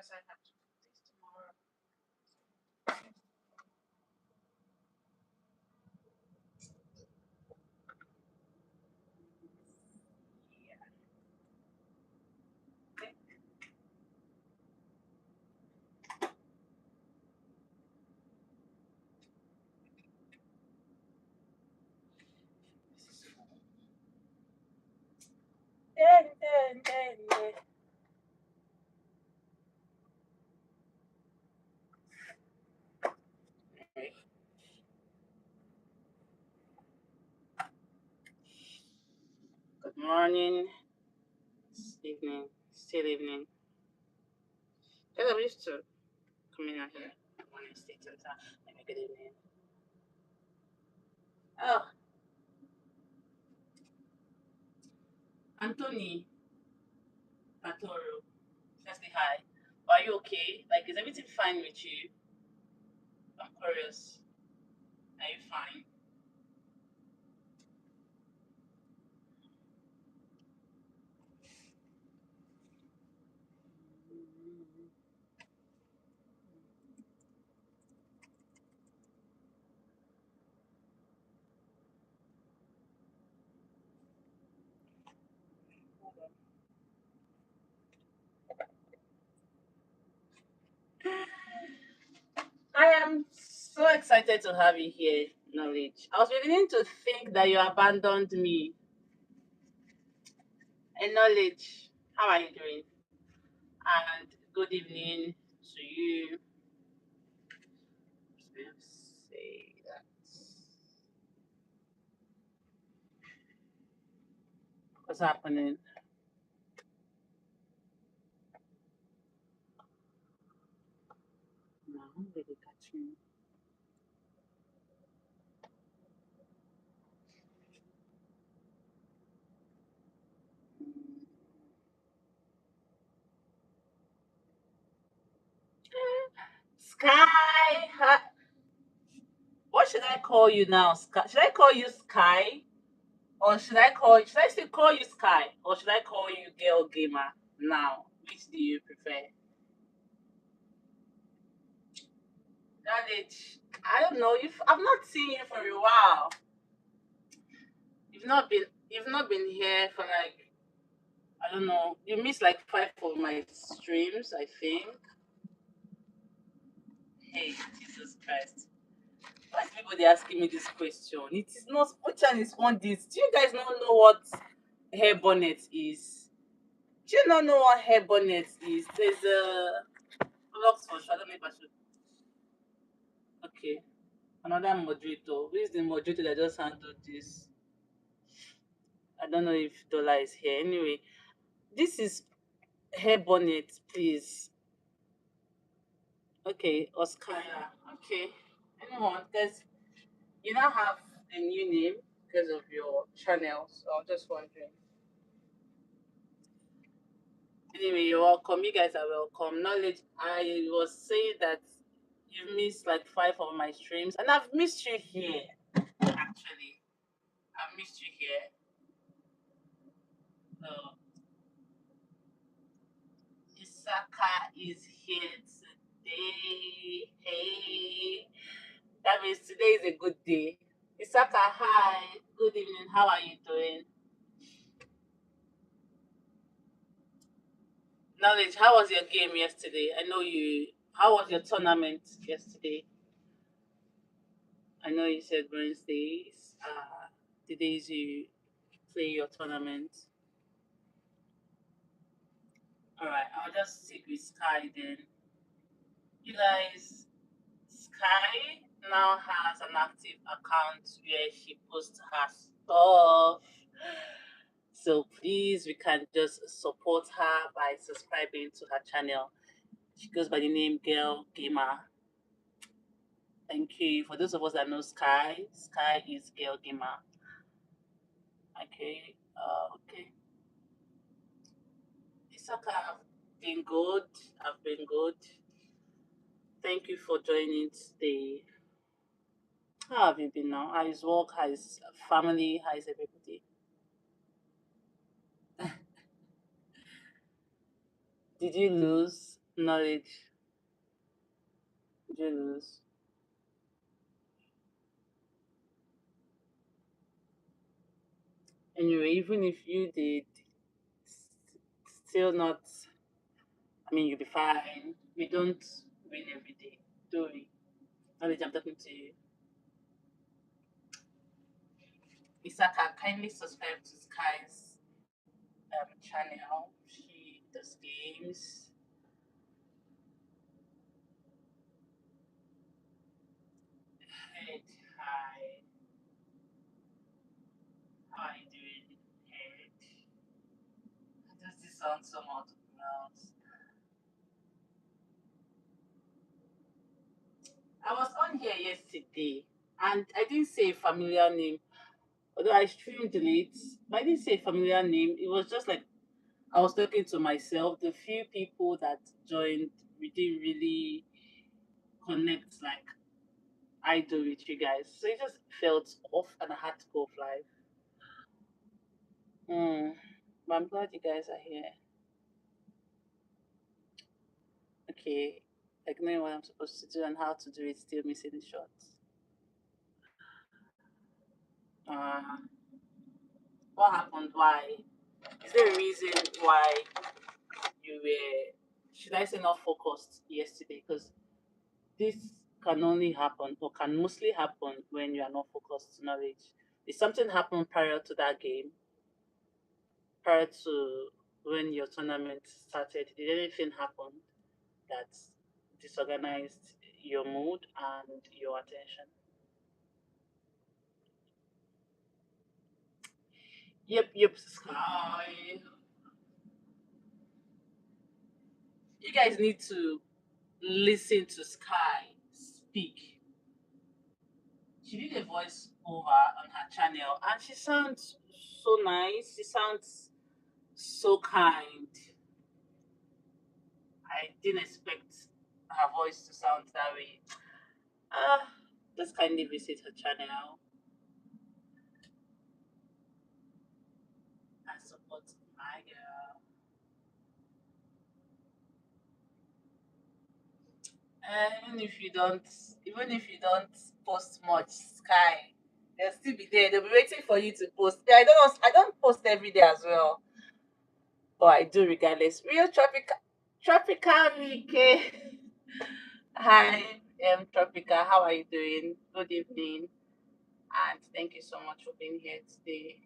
because I have to do this tomorrow. Yeah. Okay. Then. Good morning. It's evening. Still evening. Because I'm used to coming out here when I stay till time. Maybe good evening. Oh, Anthony Patoro. Firstly, hi. Are you okay? Like, is everything fine with you? I'm curious. Are you fine? I am so excited to have you here, Knowledge. I was beginning to think that you abandoned me. And Knowledge, how are you doing? And good evening to you. Let's say that. What's happening? No, I'm really catching. Mm. Sky! What should I call you now? Sky? Should I call you Sky? Or should I still call you Sky? Or should I call you Girl Gamer now? Which do you prefer? Knowledge. I don't know. I've not seen you for a while. You've not been here for like, I don't know. You missed like five of my streams, I think. Hey, Jesus Christ. Why is everybody asking me this question? It is not which one is on this. Do you guys not know what hair bonnet is? Do you not know what hair bonnet is? There's a blocks for sure. I don't know if I should. Okay. Another moderator. Who is the moderator that just handled this? I don't know if Dollar is here. Anyway, this is hair bonnet, please. Okay, Oscar. Okay. Anyone? Because you now have a new name because of your channel. So I'm just wondering. Anyway, you're welcome. You guys are welcome. Knowledge, I was saying that you've missed like five of my streams, and I've missed you here. Actually, I've missed you here. So Isaka is here today. Hey, that means today is a good day. Isaka, hi. Good evening. How are you doing? Knowledge, how was your game yesterday? I know you. How was your tournament yesterday? I know you said Wednesdays. The days you play your tournament. All right, I'll just stick with Sky then. You guys, Sky now has an active account where she posts her stuff. So please, we can just support her by subscribing to her channel. She goes by the name Girl Gamer. Thank you. For those of us that know Sky, Sky is Girl Gamer. Okay. Okay. It's okay. I've been good. I've been good. Thank you for joining today. How have you been now? How is work? How is family? How is everybody? Did you lose? knowledge, jealous. Anyway, even if you did, s- still not. I mean, you'll be fine. We don't win every day, do we? Knowledge, I'm talking to you. Isaka, kindly subscribe to Sky's channel. She does games. Head, hi. How are you doing? Head. Does this sound somehow to pronounce? I was on here yesterday and I didn't say a familiar name. Although I streamed delete, but I didn't say a familiar name. It was just like I was talking to myself. The few people that joined, we didn't really connect like I do with you guys. So it just felt off and I had to go live. Mm. But I'm glad you guys are here. Okay. Like knowing what I'm supposed to do and how to do it, still missing the shots. Uh, what happened? Why? Is there a reason why you were, should I say, not focused yesterday? Because this can only happen or can mostly happen when you are not focused to knowledge. Did something happen prior to that game? Prior to when your tournament started? Did anything happen that disorganized your mood and your attention? Yep, Sky. You guys need to listen to Sky speak. She did a voice over on her channel and she sounds so nice. She sounds so kind. I didn't expect her voice to sound that way. Ah, just kindly visit her channel and support my girl. Even if you don't post much, Sky, they'll still be there. They'll be waiting for you to post. I don't post every day as well, but I do regardless. Real tropical Mike. Hi, Tropica. How are you doing? Good evening, and thank you so much for being here today.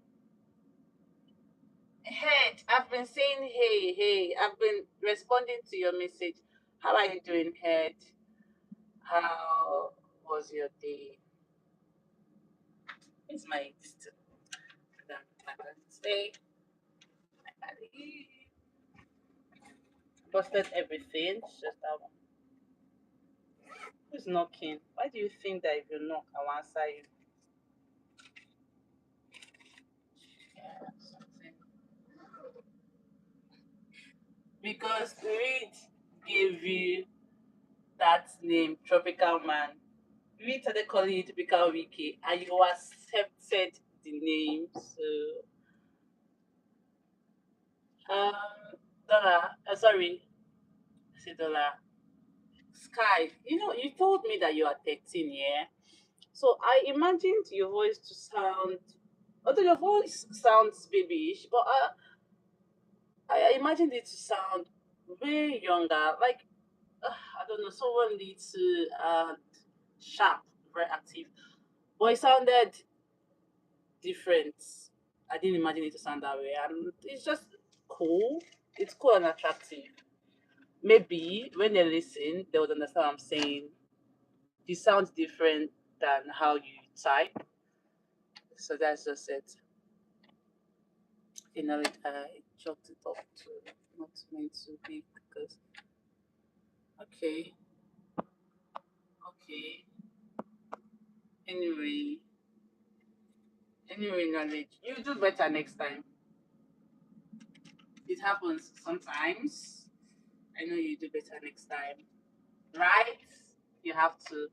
Head, I've been saying hey, hey. I've been responding to your message. How are you doing, Head? How was your day? It's my stay. Posted everything. Just that one. Who's knocking? Why do you think that if you knock, I'll answer you? Yeah, something. Because Reed gave you that name, Tropical Man. We started calling it Tropical Wiki, and you accepted the name. So, um, Dollar, sorry, I said Dollar. Sky, you told me that you are 13, yeah? So I imagined your voice to sound, although your voice sounds babyish, but I imagined it to sound way younger. Like, I don't know, someone needs to sharp, very active. But it sounded different. I didn't imagine it to sound that way. And it's just cool. It's cool and attractive. Maybe when they listen, they would understand what I'm saying. You sound different than how you type. So that's just it. I chalked it up to not meant to be because, okay, okay. Anyway, knowledge. You do better next time. It happens sometimes. I know you do better next time. Right? You have to.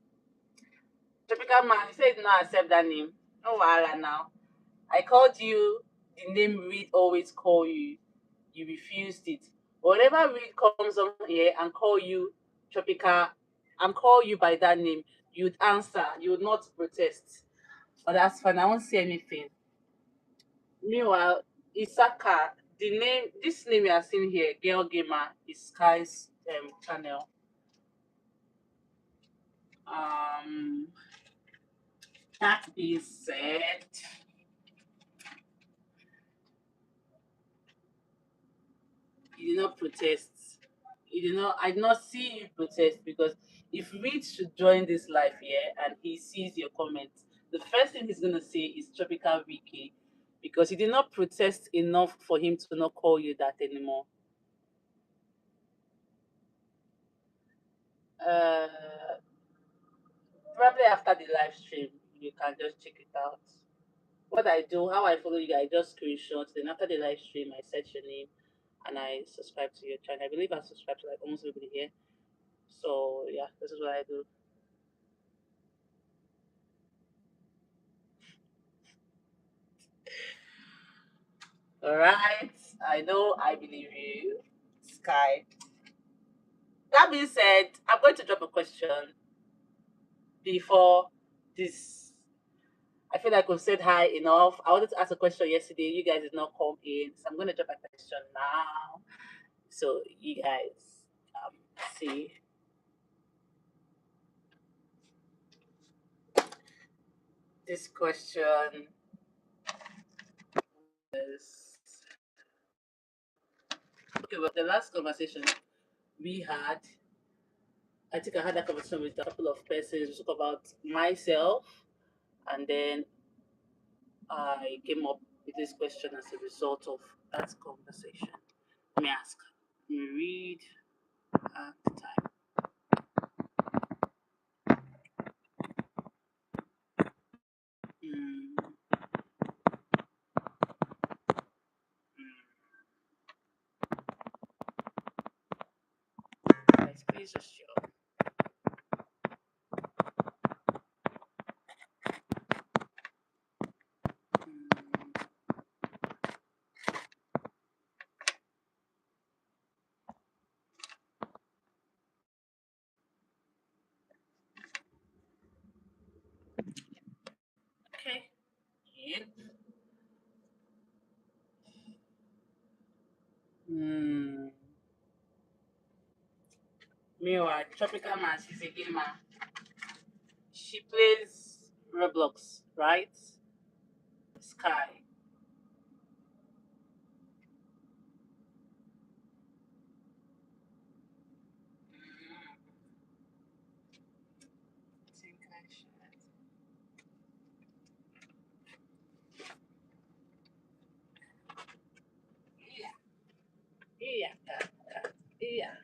Tropical man, you said not accept that name. No wahala now. I called you the name we'd always call you. You refused it. Whatever weed comes on here and call you tropical and call you by that name, you'd answer. You would not protest. But that's fine. I won't say anything. Meanwhile, Isaka, this name you are seeing here, Girl Gamer, is Sky's channel. Um, that being said, you did not protest. You did not. I did not see you protest because if Reed should join this live here and he sees your comments, the first thing he's gonna say is Tropical Wiki, because he did not protest enough for him to not call you that anymore. Uh, Probably after the live stream, you can just check it out. What I do, how I follow you, I just screenshot. Then after the live stream, I search your name and I subscribe to your channel. I believe I subscribe to like almost everybody here. So yeah, this is what I do. All right, I know, I believe you, Sky. That being said, I'm going to drop a question before this. I feel like we've said hi enough. I wanted to ask a question yesterday. You guys did not come in, so I'm going to drop a question now. So you guys see this question is okay. Well, the last conversation we had, I think I had that conversation with a couple of persons. We spoke about myself, and then I came up with this question as a result of that conversation. Let me ask. Let me read at the time. Mm, Guys, please just show. Mm, okay. Yep. Mm. Meanwhile, Tropical Man, she's a gamer. She plays Roblox, right? Sky. I think I should. Yeah, yeah, yeah.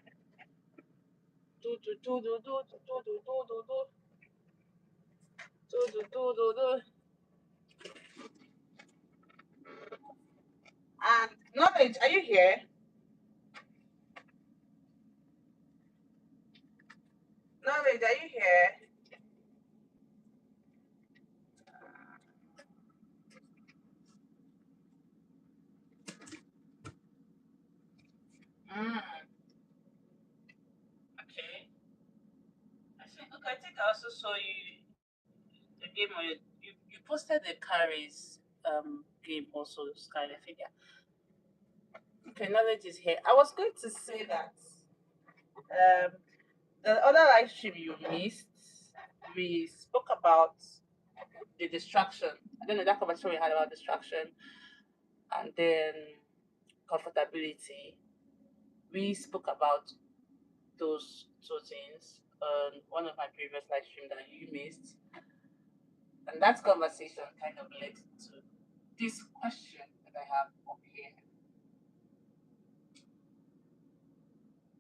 Do do do do do do do do do do do do do do do. And knowledge, are you here? Knowledge, are you here? Mm, okay. I think I also saw you the game on you posted the carries game also, Sky. I think yeah. Okay, knowledge is here. I was going to say that um the other live stream you missed, we spoke about the distraction. I don't know that conversation we had about distraction and then comfortability. We spoke about those two things on one of my previous live stream that you missed. And that conversation kind of led to this question that I have up here.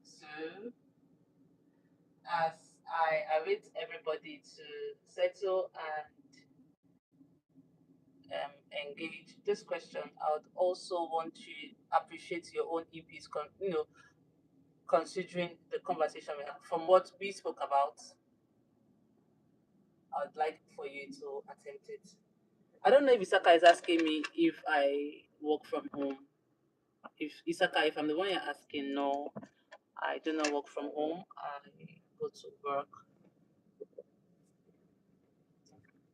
So, as I await everybody to settle and engage this question, I would also want to appreciate your own EPs, considering the conversation we had. From what we spoke about, I would like for you to attempt it. I don't know if Isaka is asking me if I work from home. If Isaka, if I'm the one you're asking, no, I do not work from home. I go to work.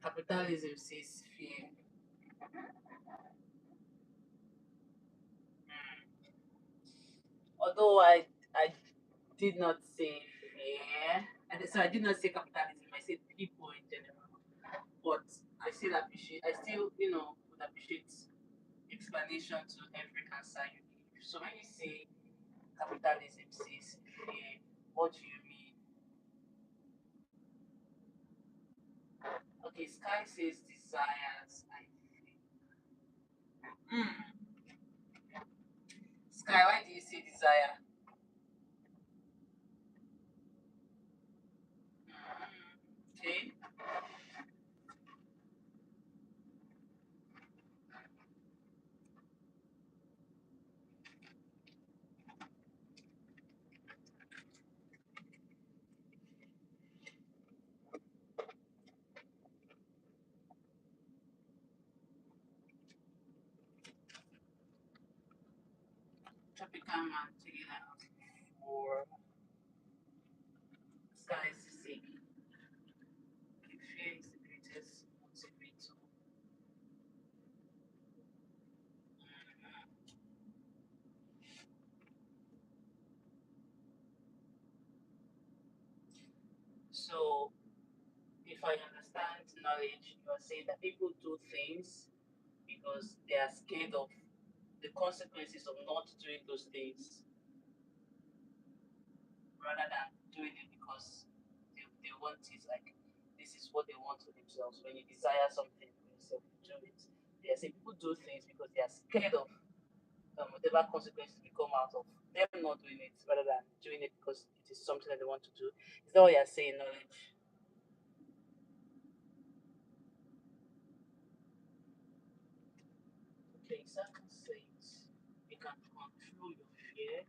Capitalism says fear. Although I did not say fear, and so I did not say capitalism. I said people in general. But I still appreciate. I still would appreciate explanation to every answer you give. So when you say capitalism says fear, what do you mean? Okay, Sky says desires. I think. Hmm. Sky, why do you say desire? Okay. Tropical man, check it out. For Sky is sick. Fear is the greatest motivator. So, if I understand knowledge, you are saying that people do things because they are scared of the consequences of not doing those things rather than doing it because they want it, like this is what they want for themselves. When you desire something for yourself, you do it. They are saying people do things because they are scared of whatever consequences will come out of them not doing it rather than doing it because it is something that they want to do. Is that what you're saying, knowledge? Okay, second says you can control your fear.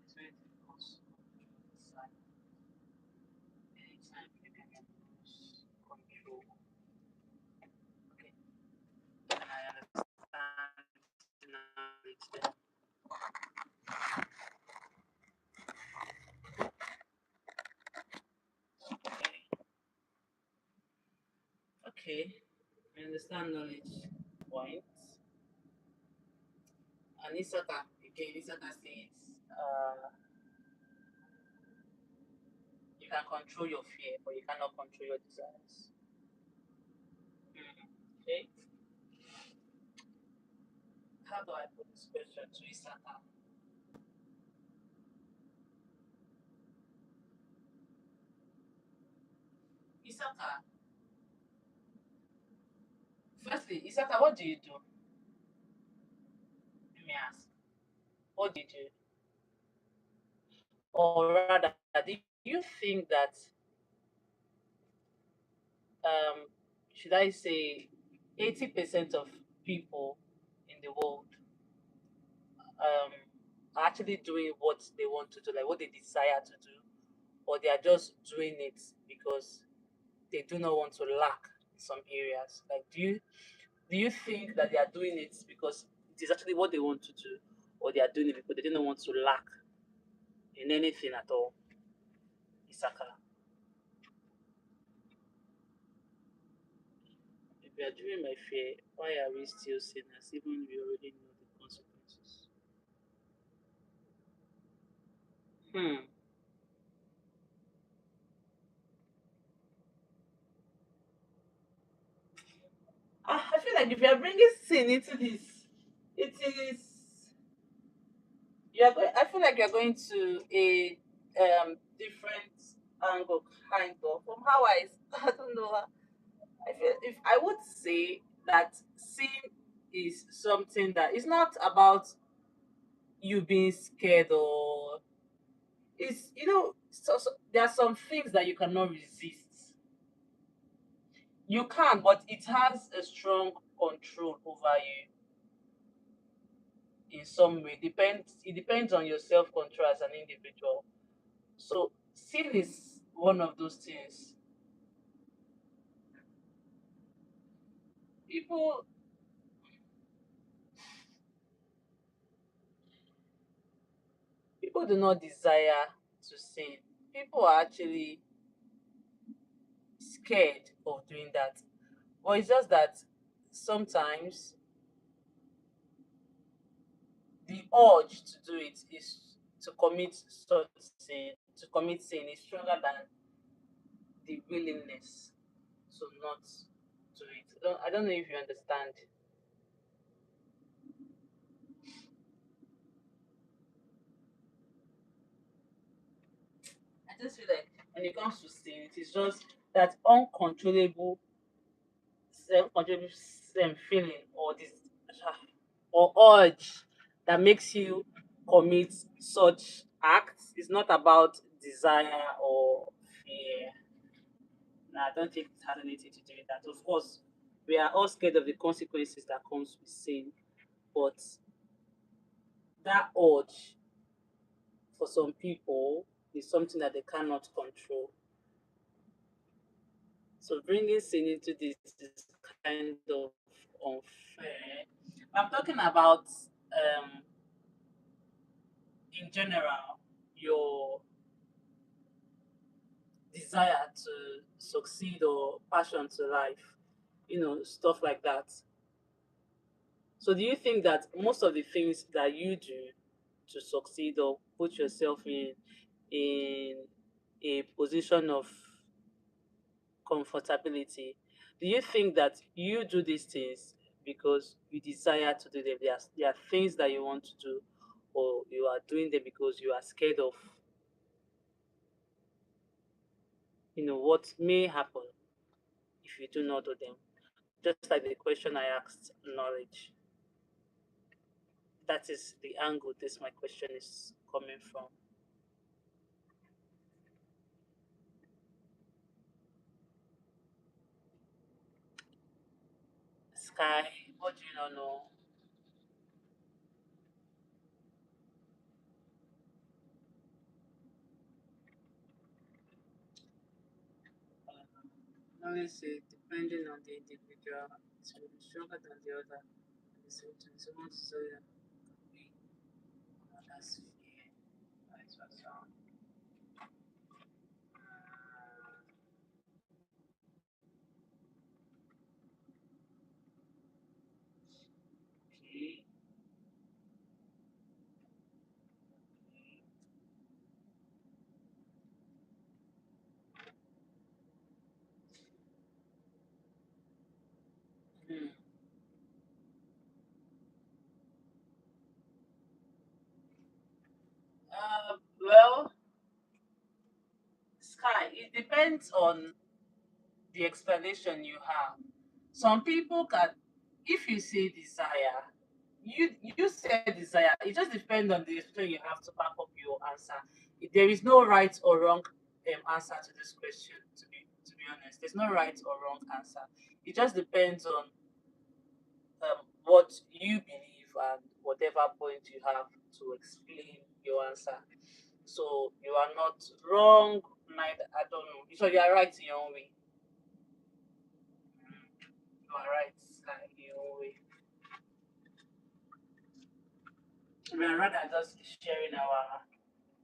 It's very difficult to control desire. Anytime you can lose control. Okay, and I understand knowledge then. Okay, okay, I understand knowledge point. And Isaka, again, Isaka says, you can control your fear, but you cannot control your desires. Okay, how do I put this question to Isaka? Isaka, firstly, Isaka, what do you do? Let me ask. What do you do? Or rather, do you think that, um, should I say, 80% of people in the world are actually doing what they want to do, like what they desire to do, or they are just doing it because they do not want to lack in some areas? Like, do you think that they are doing it because it is actually what they want to do, or they are doing it because they do not want to lack in anything at all? Isaka, if we are driven by fear, why are we still sinners, even we already know the consequences? Hmm. I feel like if you are bringing sin into this, it is you are going. I feel like you are going to a different angle, kind of from how I. I don't know. I feel if I would say that sin is something that is not about you being scared, or it's there are some things that you cannot resist. You can, but it has a strong control over you in some way. Depends It depends on your self control as an individual. So sin is one of those things. People people do not desire to sin. People are actually scared of doing that. But it's just that sometimes the urge to do it is to commit such sin, to commit sin is stronger than the willingness to not do it. I don't know if you understand. I just feel like when it comes to sin, it is just that uncontrollable self-controllable feeling or this or urge that makes you commit such acts. It's not about desire or fear. No, I don't think it has anything to do with that. Of course, we are all scared of the consequences that comes with sin, but that urge for some people is something that they cannot control. So bringing sin into this is kind of unfair. I'm talking about in general your desire to succeed or passion to life, stuff like that. So do you think that most of the things that you do to succeed or put yourself in a position of comfortability, do you think that you do these things because you desire to do them? There are things that you want to do, or you are doing them because you are scared of what may happen if you do not do them? Just like the question I asked knowledge. That is the angle this my question is coming from. Sky, what do you not know? Knowledge say depending on the individual, it will be stronger than the other. At the same time, someone to say that we others fear, vice versa. Okay. Hmm. Well, Sky, it depends on the explanation you have. Some people can, if you say desire, you say desire. It just depends on the explanation you have to back up your answer. There is no right or wrong answer to this question. To be honest, there's no right or wrong answer. It just depends on what you believe and whatever point you have to explain your answer. So you are not wrong. Neither I don't know. So you are right in your own way. You are right in your own way. We are rather just sharing our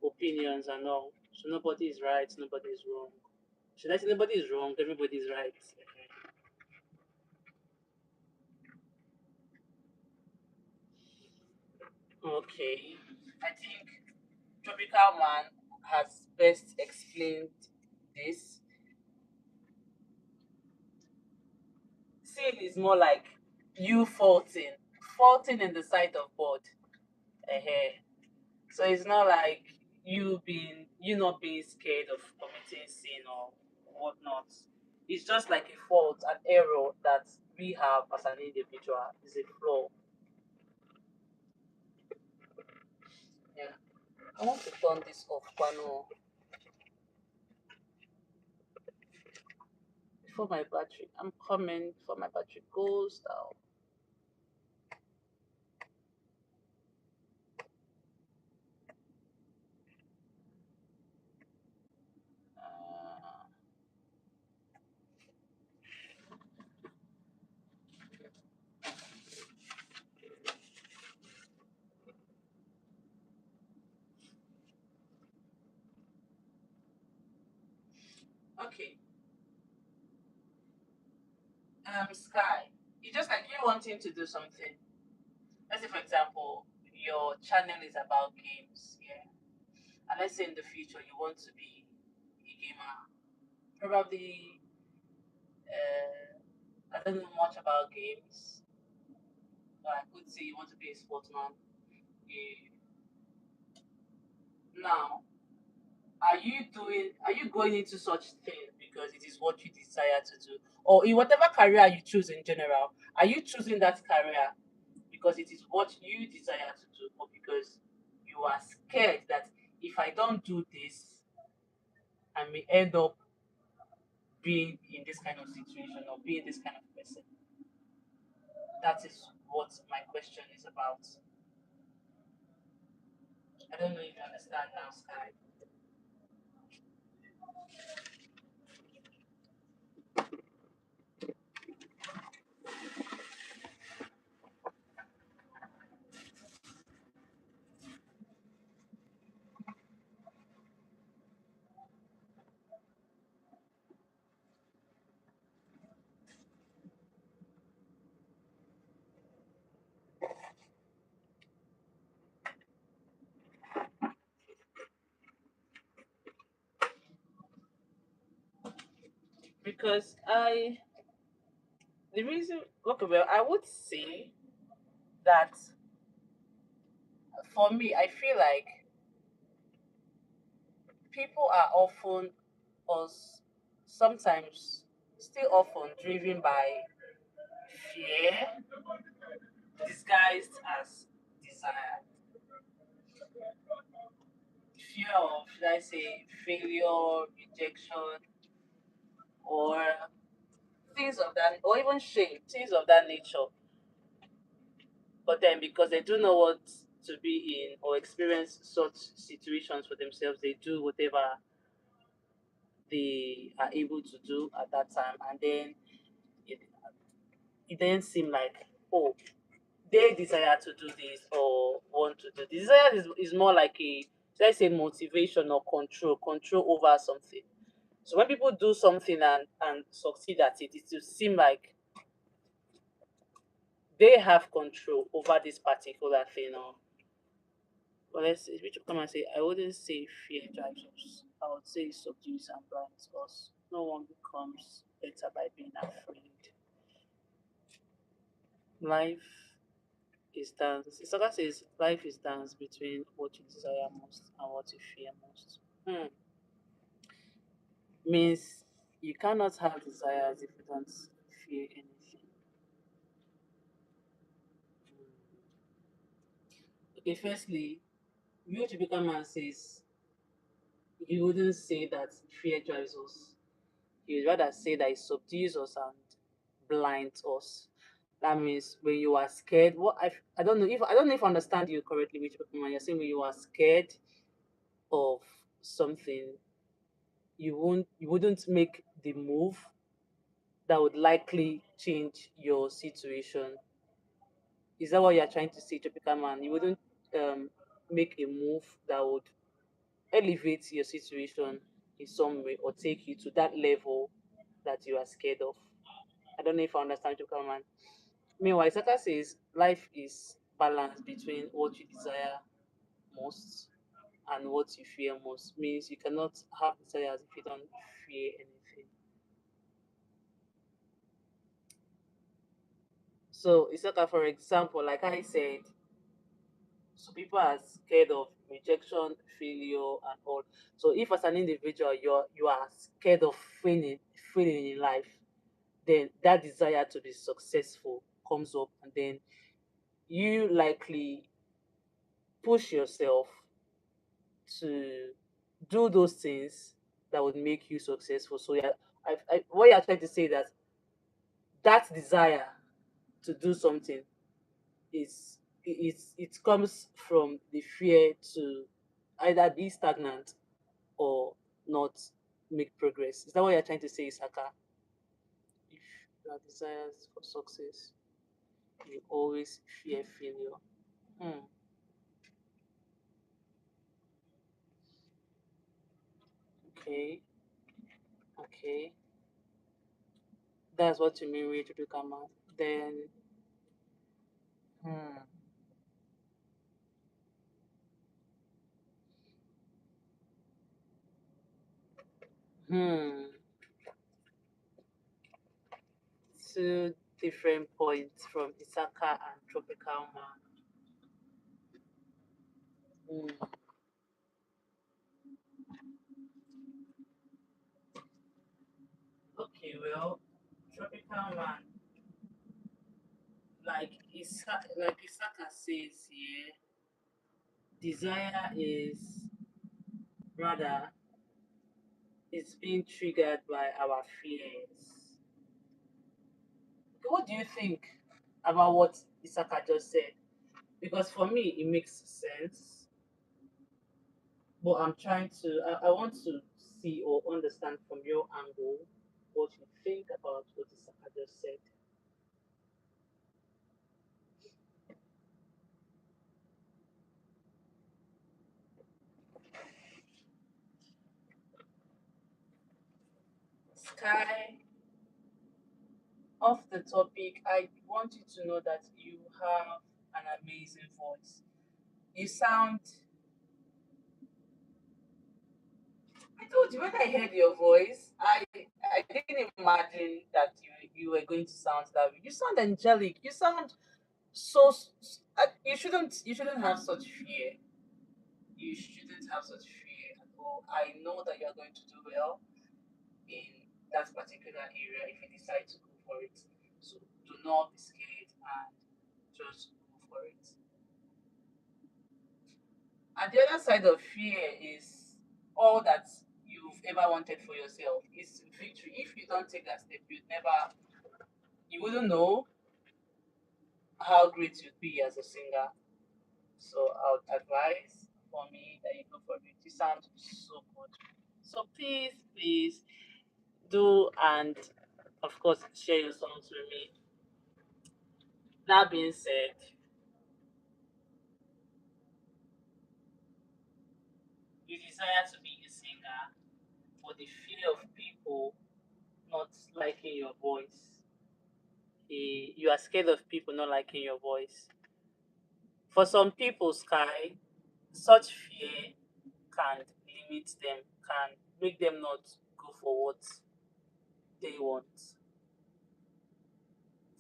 opinions and all. So nobody is right, nobody is wrong. Should I say nobody is wrong, everybody is right? Okay. I think Tropical Man has best explained this. Sin is more like you faulting in the sight of God. uh So it's not like you not being scared of committing sin or whatnot. It's just like a fault, an error that we have as an individual is a flaw. Yeah. I want to turn this off, Kwano, before my battery. I'm coming before my battery goes down. Uh, Sky, it's just like you wanting to do something. Let's say, for example, your channel is about games, yeah. And let's say in the future you want to be a gamer. Probably, I don't know much about games, but I could say you want to be a sportsman. You, now, are you going into such things because it is what you desire to do? Or in whatever career you choose in general, are you choosing that career because it is what you desire to do, or because you are scared that if I don't do this, I may end up being in this kind of situation or being this kind of person? That is what my question is about. I don't know if you understand now, Sky. Because the reason, okay, well, I would say that for me, I feel like people are often, or sometimes still often, driven by fear disguised as desire. Fear of, should I say, failure, rejection, or things of that, or even shame, things of that nature. But then, because they do not want to be in or experience such situations for themselves, they do whatever they are able to do at that time. And then it, it then seem like, oh, they desire to do this or want to do this. Desire is more like a, let's say, motivation or control over something. So when people do something and succeed at it, it will seem like they have control over this particular thing. Or, but let's say, which come and say, I wouldn't say fear drives us. I would say it subdues and blinds us. No one becomes better by being afraid. Life is dance. Soccer says life is dance between what you desire most and what you fear most. Hmm. Means you cannot have desires if you don't fear anything. Okay, firstly, you to become man says you wouldn't say that fear drives us. You would rather say that it subdues us and blinds us. That means when you are scared, what I don't know if I understand you correctly, which man you're saying when you are scared of something, you wouldn't make the move that would likely change your situation. Is that what you're trying to say, Tropical Man? You wouldn't um, make a move that would elevate your situation in some way or take you to that level that you are scared of. I don't know if I understand Tropical Man. Meanwhile, Saka says life is balance between what you desire most and what you fear most. Means you cannot have desires if you don't fear anything. So, Isaka, for example, like I said, so people are scared of rejection, failure, and all. So if as an individual you are scared of failing in life, then that desire to be successful comes up, and then you likely push yourself to do those things that would make you successful. So yeah, what you're trying to say that that desire to do something is it comes from the fear to either be stagnant or not make progress. Is that what you're trying to say, Isaka? If your desires for success, you always fear failure. Hmm. Okay. Okay. That's what you mean with to come out. Then, hmm, hmm, two different points from Isaka and Tropical Man. Hmm. Okay, well, Tropical Man, like Isaka says here, desire is rather is being triggered by our fears. What do you think about what Isaka just said? Because for me, it makes sense, but I'm trying to, I want to see or understand from your angle what you think about what Isaka just said. Sky, off the topic, I want you to know that you have an amazing voice. You sound, I told you when I heard your voice, I didn't imagine that you were going to sound that way. You sound angelic. You sound so you shouldn't have such fear. You shouldn't have such fear at all. I know that you're going to do well in that particular area if you decide to go for it. So do not be scared and just go for it. And the other side of fear is all that you've ever wanted for yourself is victory. If you don't take that step, you wouldn't know how great you'd be as a singer. So I would advise for me that you go for it. You sound so good. So please do, and of course share your songs with me. That being said, you desire to be a singer for the fear of people not liking your voice. You are scared of people not liking your voice. For some people, Sky, such fear can limit them, can make them not go for what they want.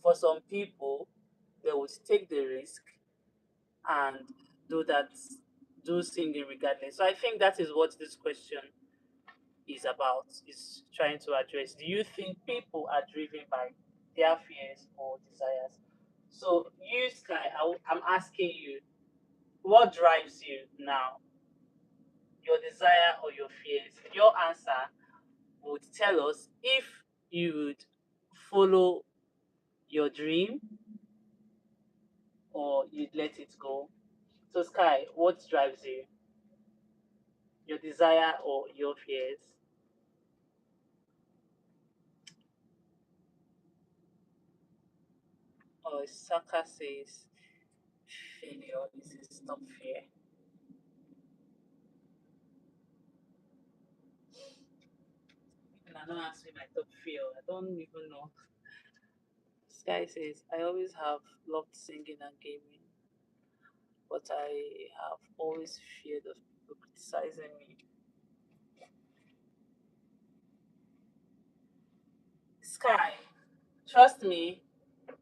For some people, they would take the risk and do that, do singing regardless. So I think that is what this question is about, is trying to address. Do you think people are driven by their fears or desires? So you, Sky, I'm asking you, what drives you now? Your desire or your fears? Your answer would tell us if you would follow your dream or you'd let it go. So, Sky, what drives you? Your desire or your fears? Or Saka says failure is his top fear. And I don't ask me my top fear. I don't even know. Sky says, I always have loved singing and gaming, but I have always feared of people criticizing me. Sky, trust me,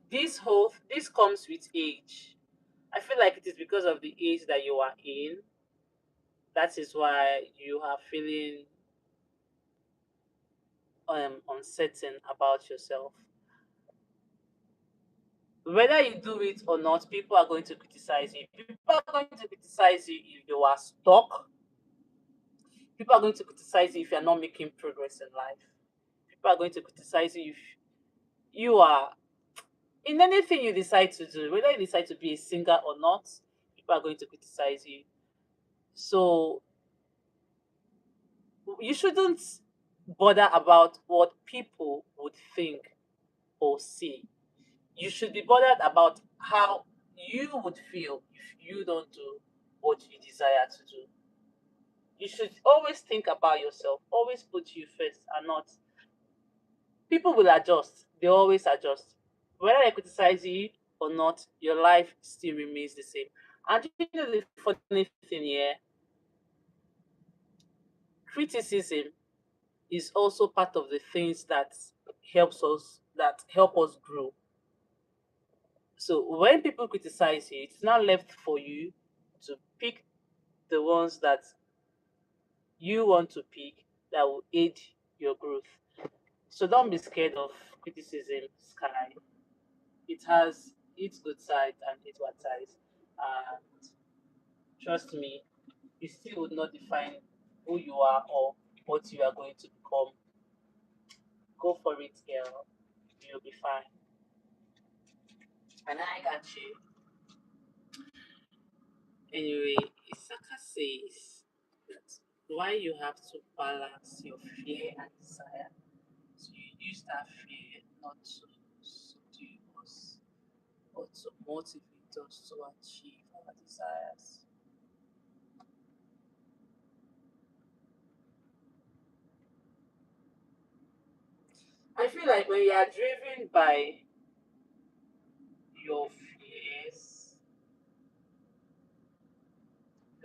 this comes with age. I feel like it is because of the age that you are in. That is why you are feeling uncertain about yourself. Whether you do it or not, people are going to criticize you. People are going to criticize you if you are stuck. People are going to criticize you if you're not making progress in life. People are going to criticize you if you are in anything you decide to do, whether you decide to be a singer or not, people are going to criticize you. So you shouldn't bother about what people would think or see. You should be bothered about how you would feel if you don't do what you desire to do. You should always think about yourself, always put you first and not. People will adjust. They always adjust. Whether they criticize you or not, your life still remains the same. And you know the funny thing here, criticism is also part of the things that help us grow. So when people criticize you, it's not left for you to pick the ones that you want to pick that will aid your growth. So don't be scared of criticism, Sky. It has its good side and its bad sides. And trust me, it still would not define who you are or what you are going to become. Go for it, girl. You'll be fine. And I got you. Anyway, Isaka says that why you have to balance your fear and desire. So you use that fear not to subdue us, but to motivate us to achieve our desires. I feel like when you are driven by your fears,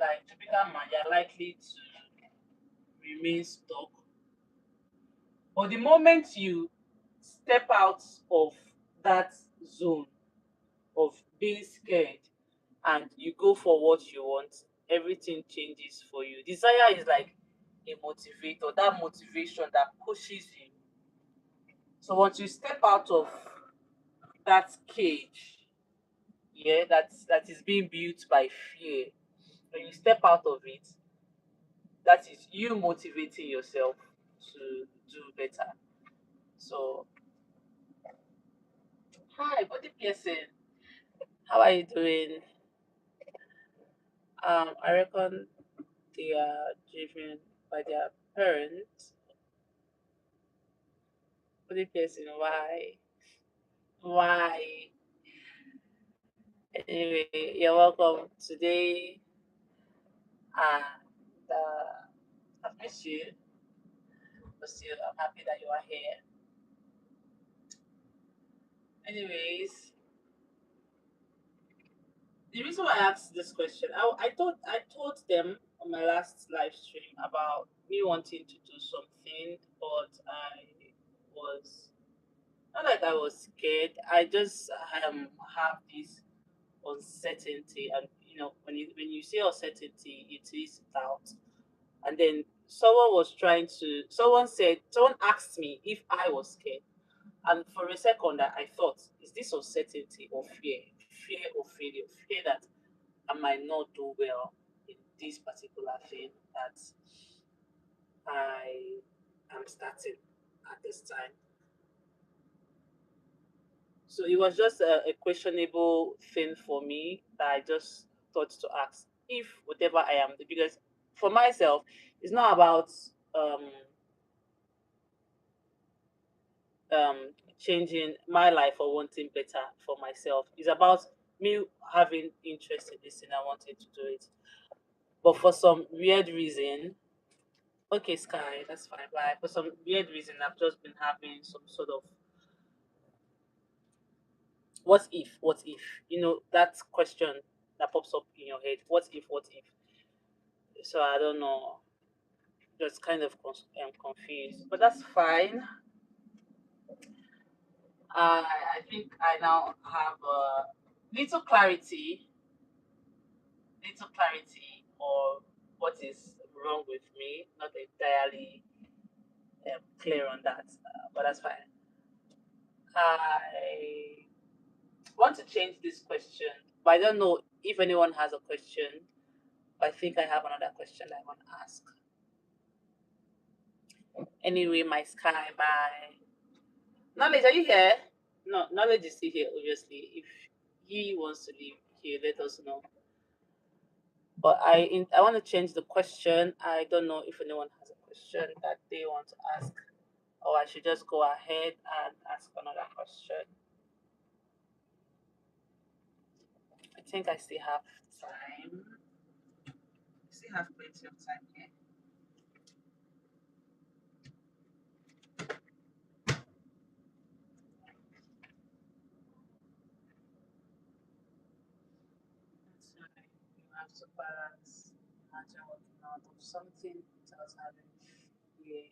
like to become man, you're likely to remain stuck. But the moment you step out of that zone of being scared and you go for what you want, everything changes for you. Desire is like a motivator, that motivation that pushes you. So once you step out of that cage, yeah, that is being built by fear, when you step out of it, that is you motivating yourself to do better. So, hi, body person, how are you doing? I reckon they are driven by their parents. Body person, why? Why? Anyway, you're welcome today. And I've missed you, but still, I'm happy that you are here. Anyways, the reason why I asked this question, I told them on my last live stream about me wanting to do something, but I was not like I was scared. I just have this uncertainty, and when you say uncertainty, it is doubt. And then someone asked me if I was scared, and for a second I thought, is this uncertainty or fear? Fear of failure, fear that I might not do well in this particular thing that I am starting at this time. So it was just a questionable thing for me that I just thought to ask if whatever I am, because for myself, it's not about um, changing my life or wanting better for myself. It's about me having interest in this and I wanted to do it. But for some weird reason, okay, Sky, that's fine. But for some weird reason, I've just been having some sort of what if, that question that pops up in your head. What if? So I don't know. Just kind of confused, but that's fine. I think I now have a little clarity, little clarity or what is wrong with me. Not entirely clear on that, but that's fine. I want to change this question, but I don't know if anyone has a question. I think I have another question I want to ask. Anyway, my Sky, bye. Knowledge, are you here? No, knowledge is still here, obviously. If he wants to leave here, let us know. But I want to change the question. I don't know if anyone has a question that they want to ask, or I should just go ahead and ask another question. I think I still have time. I still have plenty of time here. have to balance. Imagine working out of something without having fear.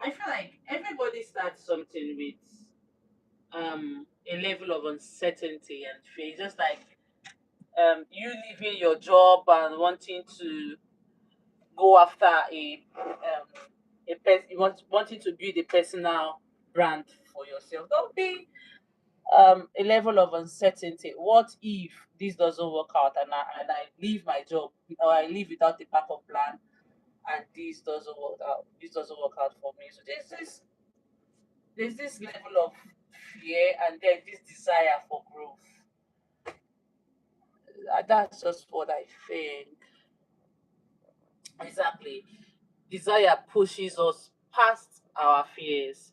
I feel like everybody starts something with a level of uncertainty and fear. It's just like you leaving your job and wanting to go after wanting to build a personal brand for yourself. Don't be a level of uncertainty. What if this doesn't work out and I leave my job or I leave without a backup plan and this doesn't work out for me. So there's this level of fear and then this desire for growth. That's just what I think. Exactly. Desire pushes us past our fears.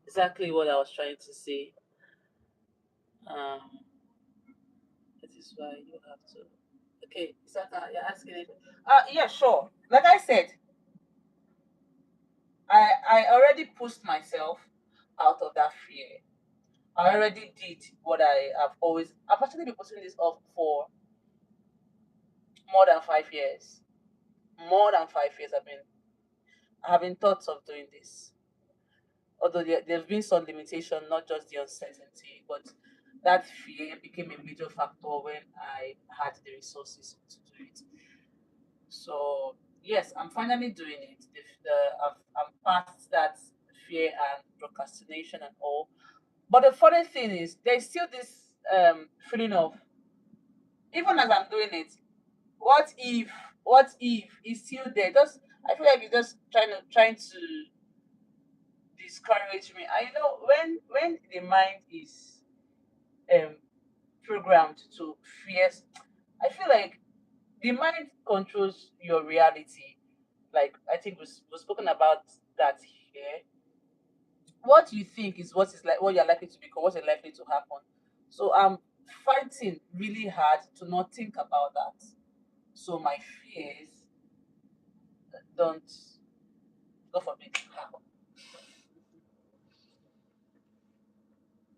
Exactly what I was trying to say. Um, that is why you have to. Okay, Saka, you're asking it. Yeah, sure. Like I said, I already pushed myself out of that fear. I already did what I've actually been putting this off for more than 5 years. More than 5 years I've been thoughts of doing this. Although there have been some limitation, not just the uncertainty, but that fear became a major factor when I had the resources to do it. So yes, I'm finally doing it. I'm past that fear and procrastination and all. But the funny thing is, there's still this feeling of even as I'm doing it, what if, what if it's still there? Just I feel like it's just trying to discourage me. I know when the mind is um programmed to fear, I feel like the mind controls your reality. Like I think we've spoken about that here. What you think is what you're likely to become, what's likely to happen. So I'm fighting really hard to not think about that. So my fears don't, go for me.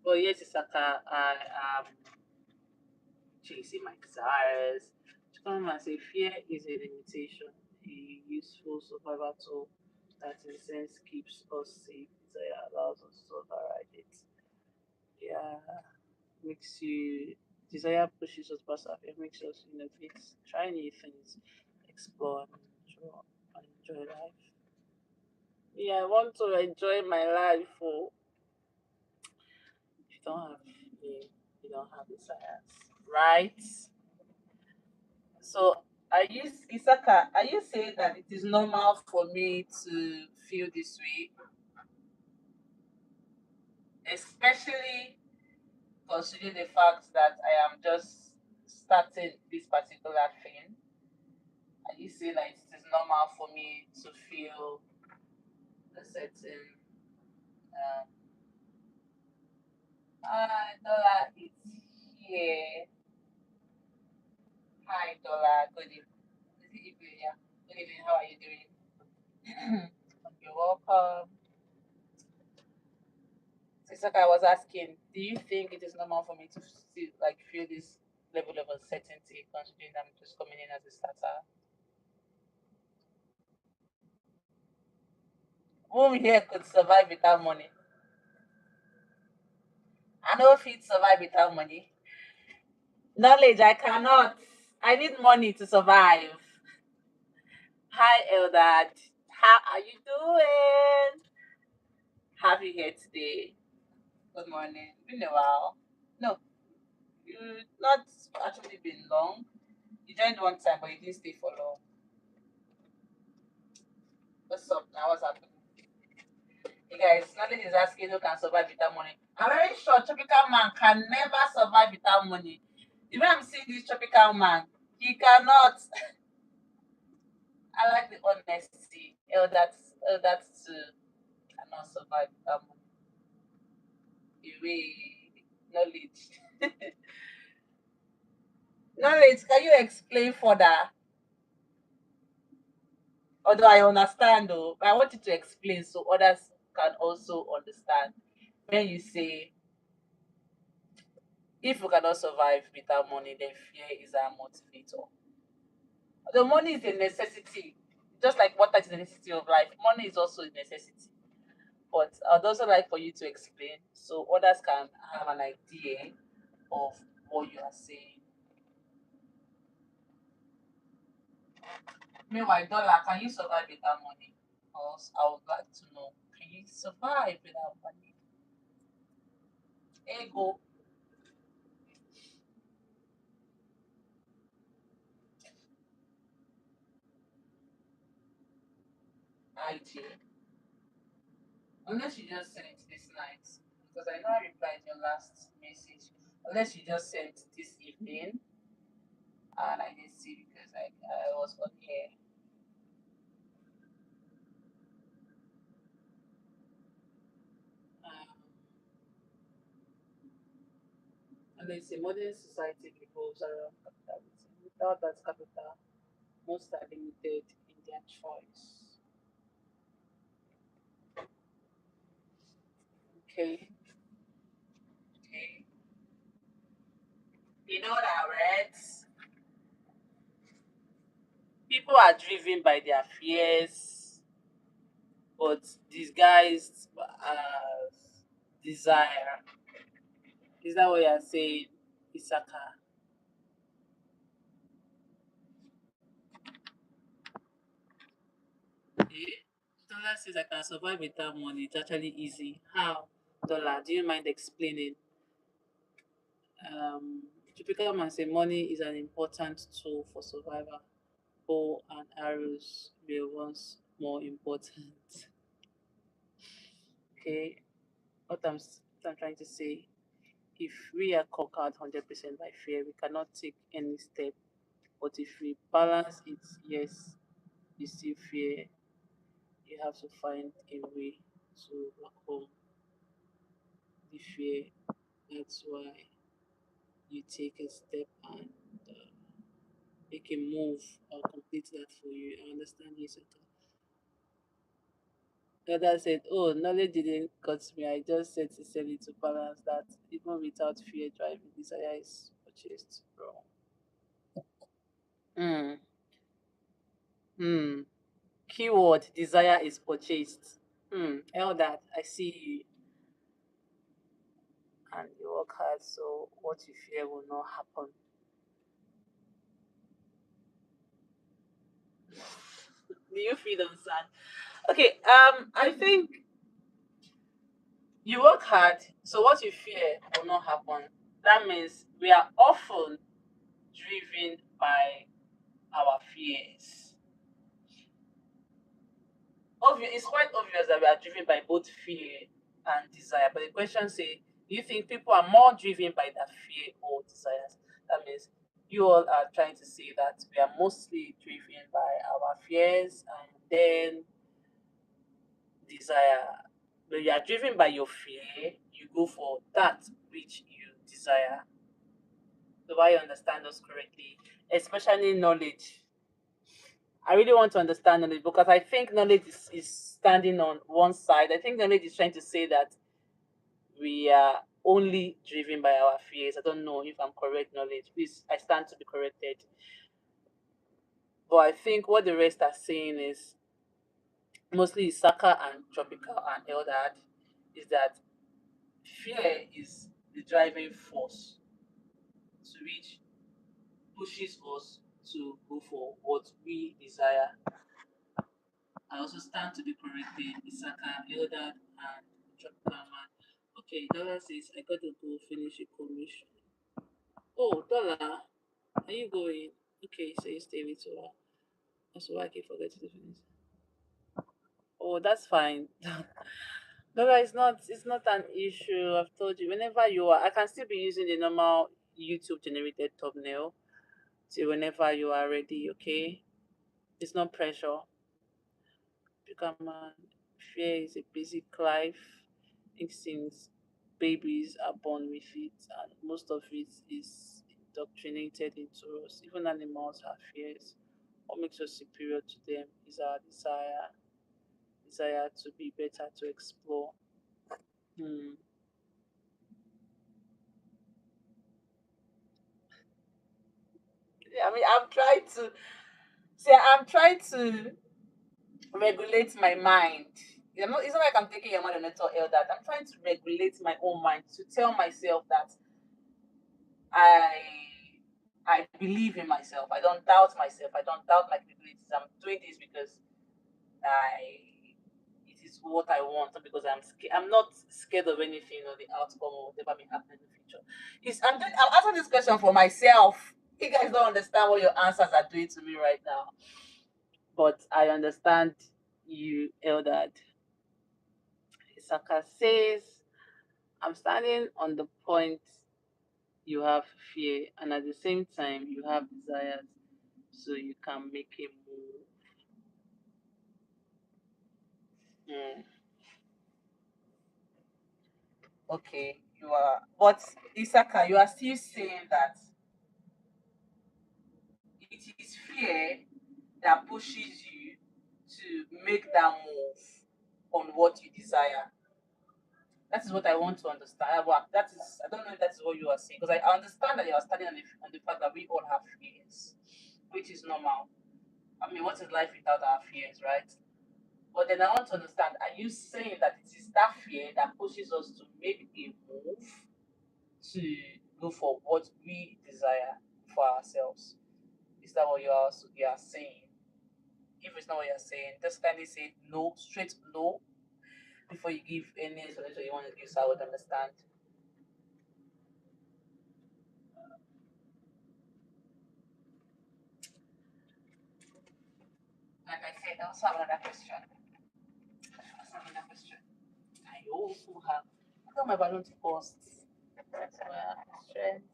But yes, Isaka, I am chasing my desires. To come and say fear is a limitation, a useful survival tool that in a sense keeps us safe. Desire allows us to override it. Yeah, makes you desire pushes us past our fear, makes us innovate, try new things, explore and enjoy life. Yeah, I want to enjoy my life. Oh, if you don't have fear, you don't have desires, right? So, are you saying that it is normal for me to feel this way, especially considering the fact that I am just starting this particular thing? Are you saying that it is normal for me to feel a certain um, Dollar is here. Hi, Dollar. Good evening. Is it evening? Yeah. Good evening. How are you doing? You're welcome. It's like I was asking, do you think it is normal for me to still like feel this level of uncertainty considering I'm just coming in as a starter? Whom here could survive without money? I know if it survive without money. Knowledge, I cannot. I need money to survive. Hi, Eldad. How are you doing? Have you here today? Good morning. Been a while. No, you not actually been long. You joined one time, but you didn't stay for long. What's up now? What's happening? Hey guys, Knowledge is asking who can survive without money. I'm very sure tropical man can never survive without money. The way I'm seeing this tropical man, he cannot. I like the honesty. That's cannot survive without money. The way knowledge. Knowledge, can you explain further? Although I understand though, but I want you to explain so others can also understand. When you say if we cannot survive without money, then fear is our motivator. The money is a necessity, just like water is a necessity of life. Money is also a necessity. But I'd also like for you to explain so others can have an idea of what you are saying. Meanwhile, dollar, can you survive without money? Also, I would like to know, can you survive without money? Ego, IG. Unless you just sent this night, because I know I replied your last message. Unless you just sent this evening, and I didn't see because I was on air. Um, and they say modern society revolves around capitalism. Without that capital, most are limited in their choice. Okay, okay. You know that, right? People are driven by their fears, but disguised as desire. Is that what you're saying, Isaka? Eh? Dollar says I can survive without money. It's actually easy. How? Dollar, do you mind explaining? Typical man say money is an important tool for survival. Bow and arrows were once more important. Okay, what I'm trying to say, if we are conquered 100% by fear, we cannot take any step. But if we balance it, yes, you see fear, you have to find a way to overcome the fear. That's why you take a step and make a move. I'll complete that for you. I understand you, Saka. The other said, oh, knowledge didn't cut me. I just said sincerely to balance that even without fear driving, desire is purchased. Wrong. Hmm. Hmm. Keyword desire is purchased. Elder, I see you and you work hard, so what you fear will not happen. Do you feel sad? Okay, I think you work hard, so what you fear will not happen. That means we are often driven by our fears. It's quite obvious that we are driven by both fear and desire. But the question say, do you think people are more driven by their fear or desires? That means you all are trying to say that we are mostly driven by our fears and then desire. When you are driven by your fear, you go for that which you desire. Do I understand us correctly? Especially knowledge. I really want to understand knowledge because I think knowledge is standing on one side. I think knowledge is trying to say that we are only driven by our fears. I don't know if I'm correct, knowledge. Please, I stand to be corrected. But I think what the rest are saying is mostly Saka and Tropical and Eldad is that fear is the driving force to which pushes us to go for what we desire. I also stand to be corrected, Isaka, Eldad, and Chopman. Okay, Dollar says, I gotta go finish a commission. Oh, Dollar, are you going? Okay, so you stay with her. That's why I keep forgetting to finish. Oh, that's fine. Dollar is not, it's not an issue. I've told you, whenever you are, I can still be using the normal YouTube generated thumbnail till whenever you are ready, okay? It's not pressure. Become a fear is a basic life. I think since babies are born with it, and most of it is indoctrinated into us. Even animals have fears. What makes us superior to them is our desire to be better, to explore. Hmm. I mean, I'm trying to see. I'm trying to regulate my mind. It's not like I'm taking your mind and not tell that. I'm trying to regulate my own mind to tell myself that I I believe in myself. I don't doubt myself. I don't doubt my capabilities. I'm doing this because I it is what I want, not because I'm scared. I'm not scared of anything or the outcome or whatever may happen in the future. I'm answering this question for myself. You guys don't understand what your answers are doing to me right now, but I understand you, Eldad. Isaka says, I'm standing on the point you have fear, and at the same time, you have desires, so you can make a move. Mm. Okay, you are, but Isaka, you are still saying that it is fear that pushes you to make that move on what you desire. That is what I want to understand. Well, that is, I don't know if that is what you are saying, because I understand that you are studying on the fact that we all have fears, which is normal. I mean, what is life without our fears, right? But then I want to understand, are you saying that it is that fear that pushes us to make a move to go for what we desire for ourselves? Is that what you are saying? If it's not what you're saying, just kindly say no, straight no, before you give any explanation you want to give so I would understand. Like I said, I also have another question. I also have another question. I also have. I got my balloon to post. That's my strength.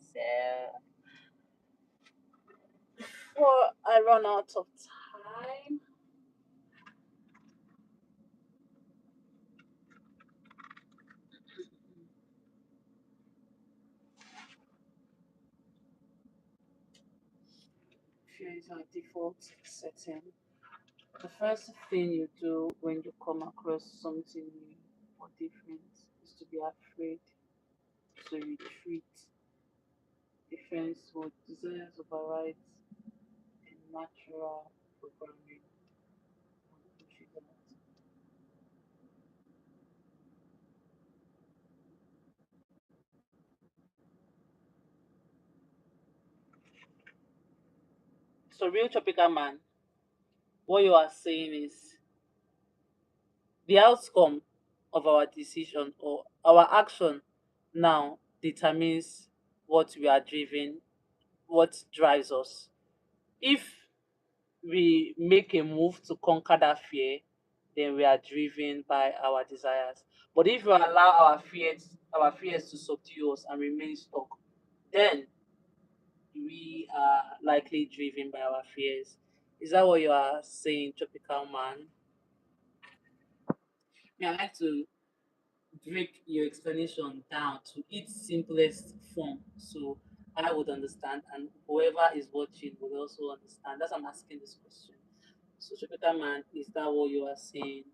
Before I run out of time, fear is our default setting. The first thing you do when you come across something new or different is to be afraid, to retreat. Defense mode desires overrides and natural programming and pushes out. So, real tropical man, what you are saying is the outcome of our decision or our action now determines what we are driven, what drives us. If we make a move to conquer that fear, then we are driven by our desires. But if we allow our fears to subdue us and remain stuck, then we are likely driven by our fears. Is that what you are saying, tropical man? Yeah, I like to break your explanation down to its simplest form so I would understand and whoever is watching would also understand. That's why I'm asking this question. So, tropical man, is that what you are saying?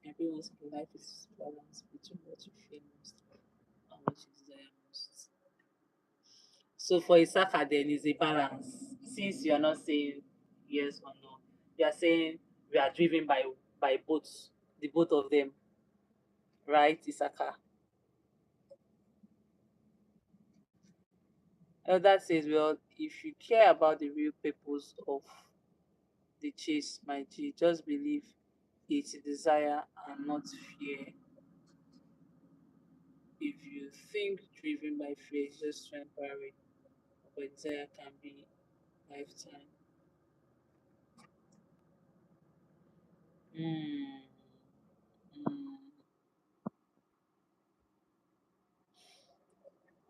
Everyone's life is balance between what you fear most and what you desire most. So for Isaka then is a balance. Since you are not saying yes or no, you are saying we are driven by both, the both of them, right, Isaka? Elder says, well, if you care about the real purpose of the chase, my G, just believe it's desire and not fear. If you think driven by fear is just temporary, but desire can be lifetime. Mm, mm.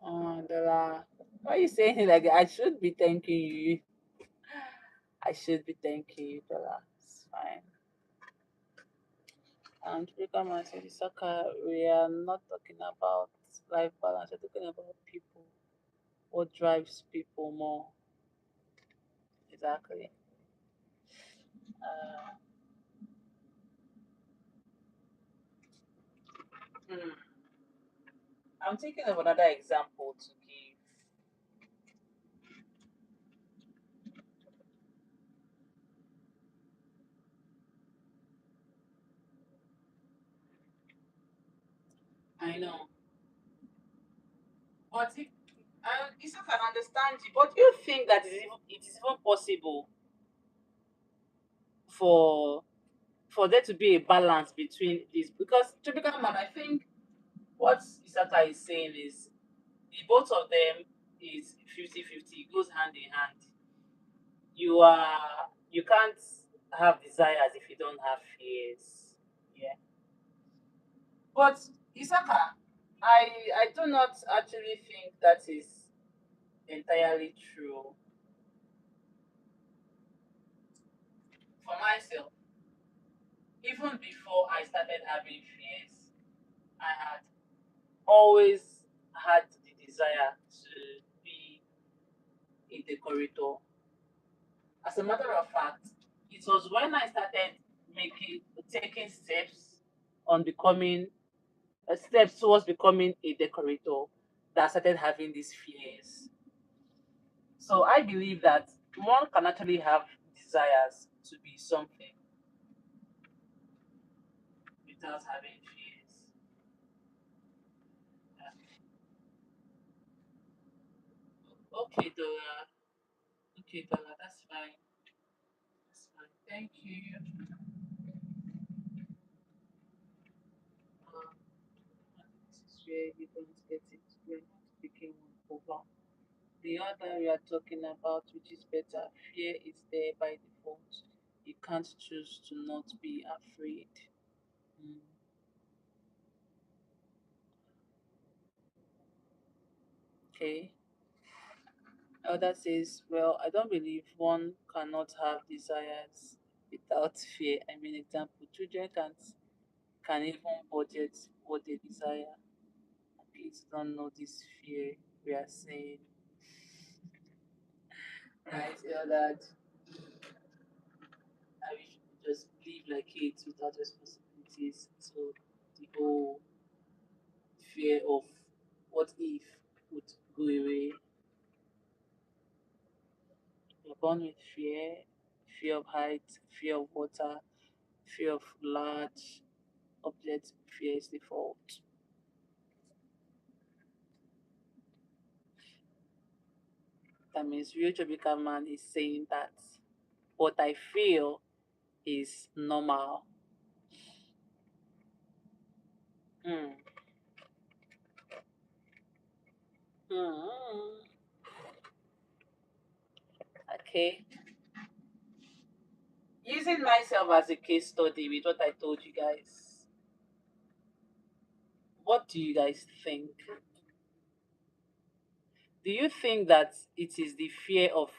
Oh, Dora, why are you saying it like that? I should be thanking you. I should be thanking you, Dora. It's fine. And become and say, Saka, we are not talking about life balance. We're talking about people. What drives people more? We're exactly. Uh, hmm. I'm thinking of another example to give. I know, but it's not an understand you. But you think that it is even possible for there to be a balance between this? Because typical man, I think what Isaka is saying is the both of them is 50-50. It goes hand in hand. You can't have desires if you don't have fears. Yeah. But Isaka, I do not actually think that is entirely true. For myself, even before I started having fears, I had always had the desire to be a decorator. As a matter of fact, it was when I started making taking steps on becoming steps towards becoming a decorator that I started having these fears. So I believe that one can actually have desires to be something without having fears. Okay, Dora. Okay, Dora, that's fine. That's fine. Thank you. Um, this is where you don't get it. We're not picking one over. The other we are talking about, which is better, fear is there by default. You can't choose to not be afraid. Mm. Okay. Elder says, well, I don't believe one cannot have desires without fear. I mean, example, children can even budget what they desire. Kids don't know this fear we are saying. Right, Elder? I wish we could just live like kids without responsibilities. So the whole fear of what if would go away. You're born with fear, fear of height, fear of water, fear of large objects, fear is default. That means real tropical man is saying that what I feel is normal. Hmm. Hmm. Okay. Using myself as a case study with what I told you guys, what do you guys think? Do you think that it is the fear of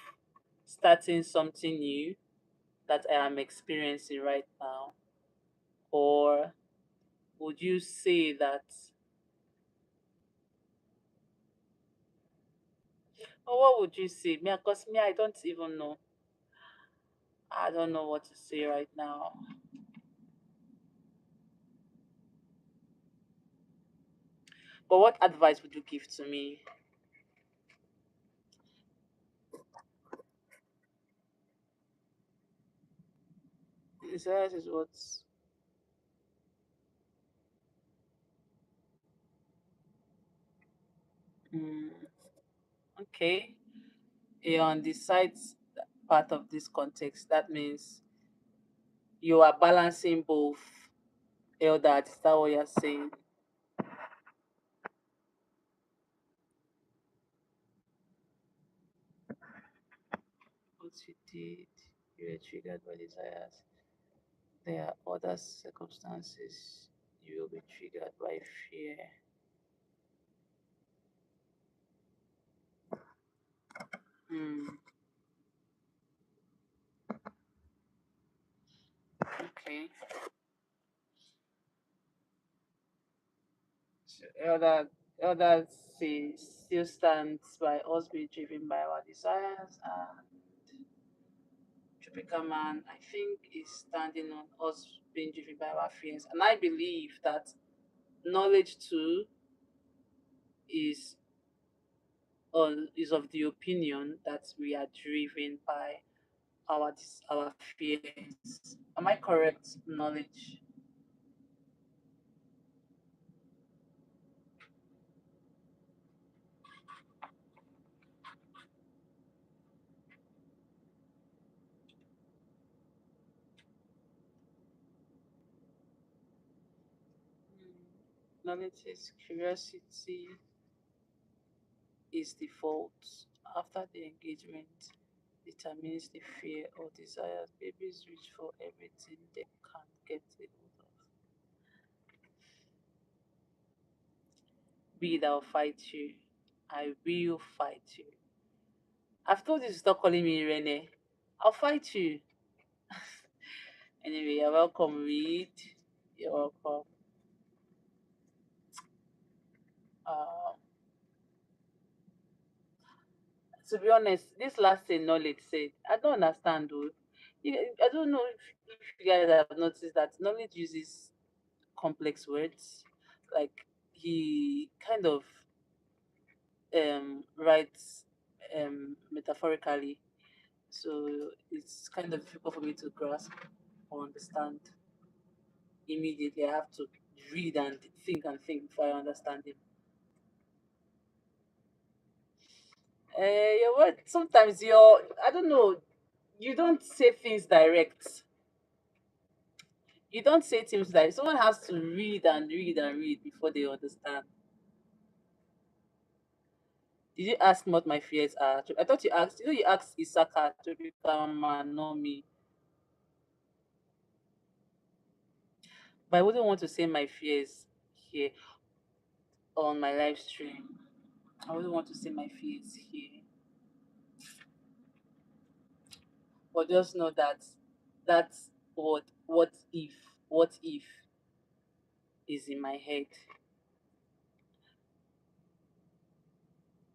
starting something new that I am experiencing right now? Or would you say that, or what would you say? Me, because me, I don't even know. I don't know what to say right now. But what advice would you give to me? Desires is what? Mm, okay. On the side part of this context, that means you are balancing both. Elder, is that what you're saying? What you did, you were triggered by desires. There are other circumstances you will be triggered by fear. Hmm. Okay. So elder says still stands by us being driven by our desires and typical man, I think, is standing on us being driven by our fears. And I believe that knowledge too is is of the opinion that we are driven by our fears. Am I correct? Knowledge. Knowledge is curiosity is the fault. After the engagement determines the fear or desires. Babies reach for everything they can get a hold of. Be it I'll fight you. I will fight you. I've told you to stop calling me Irene. I'll fight you. Anyway, you're welcome, Reed. You're welcome. Um, to be honest, this last thing knowledge said, I don't understand though. I don't know if you guys have noticed that knowledge uses complex words. Like he kind of writes metaphorically, so it's kind of difficult for me to grasp or understand immediately. I have to read and think before I understand it. Your word sometimes you're I don't know. You don't say things direct. You don't say things like someone has to read and read and read before they understand. Did you ask what my fears are? I thought you asked. You asked Isaka to become man, not me. But I wouldn't want to say my fears here on my live stream. I wouldn't want to say my fears here. But just know that that's what if is in my head.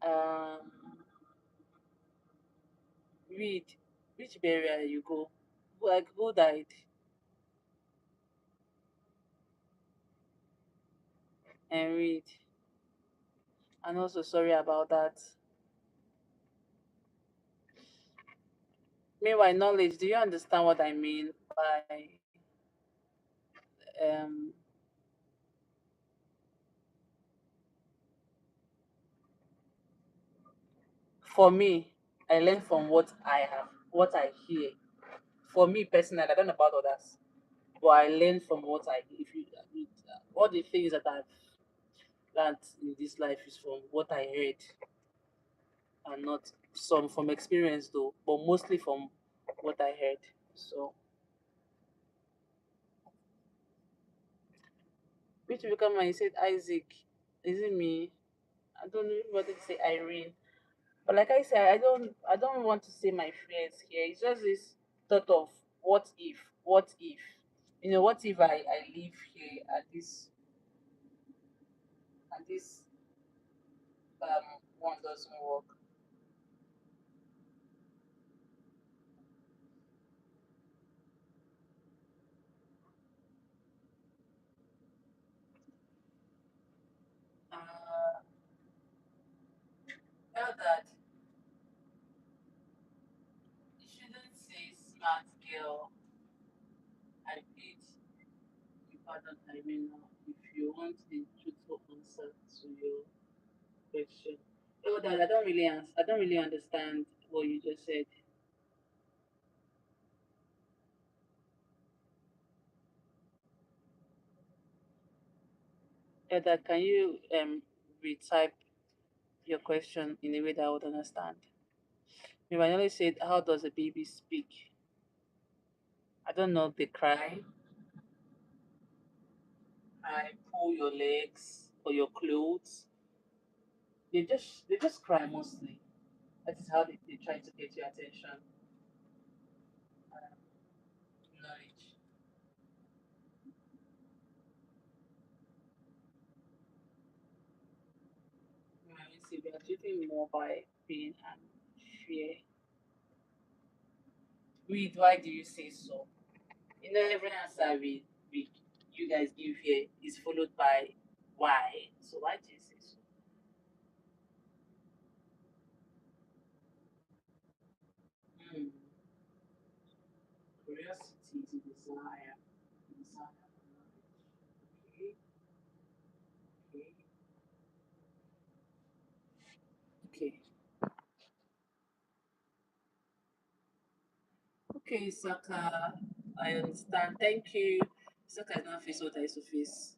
Um, read which burial you go. Like who died and read. And also sorry about that. Meanwhile, knowledge. Do you understand what I mean by um for me, I learn from what I hear. For me personally, I don't know about others, but I learn from what I if you all the things that I've learned in this life is from what I heard and not some from experience though, but mostly from what I heard. So which will become when you said Isaac, is it me? I don't know what to say Irene. But like I said, I don't want to say my fears here. It's just this thought of what if. What if I live here and this one doesn't work. Uh tell that you shouldn't say smart girl. I did you pardon I mean now if you want a truthful answer to your question. Oh that I don't really understand what you just said. That can you retype your question in a way that I would understand? You only said, how does a baby speak? I don't know if they cry. I pull your legs or your clothes. They just cry mostly. That is how they try to get your attention. Knowledge. You see, we are treating more by pain and fear. Read, why do you say so? You know, every answer we you guys give here is followed by why. So why do you say so? Hmm. Curiosity is a desire. Desire for knowledge. Okay, okay, okay. Okay, Saka. I understand. Thank you. Saka is not face what I used to face.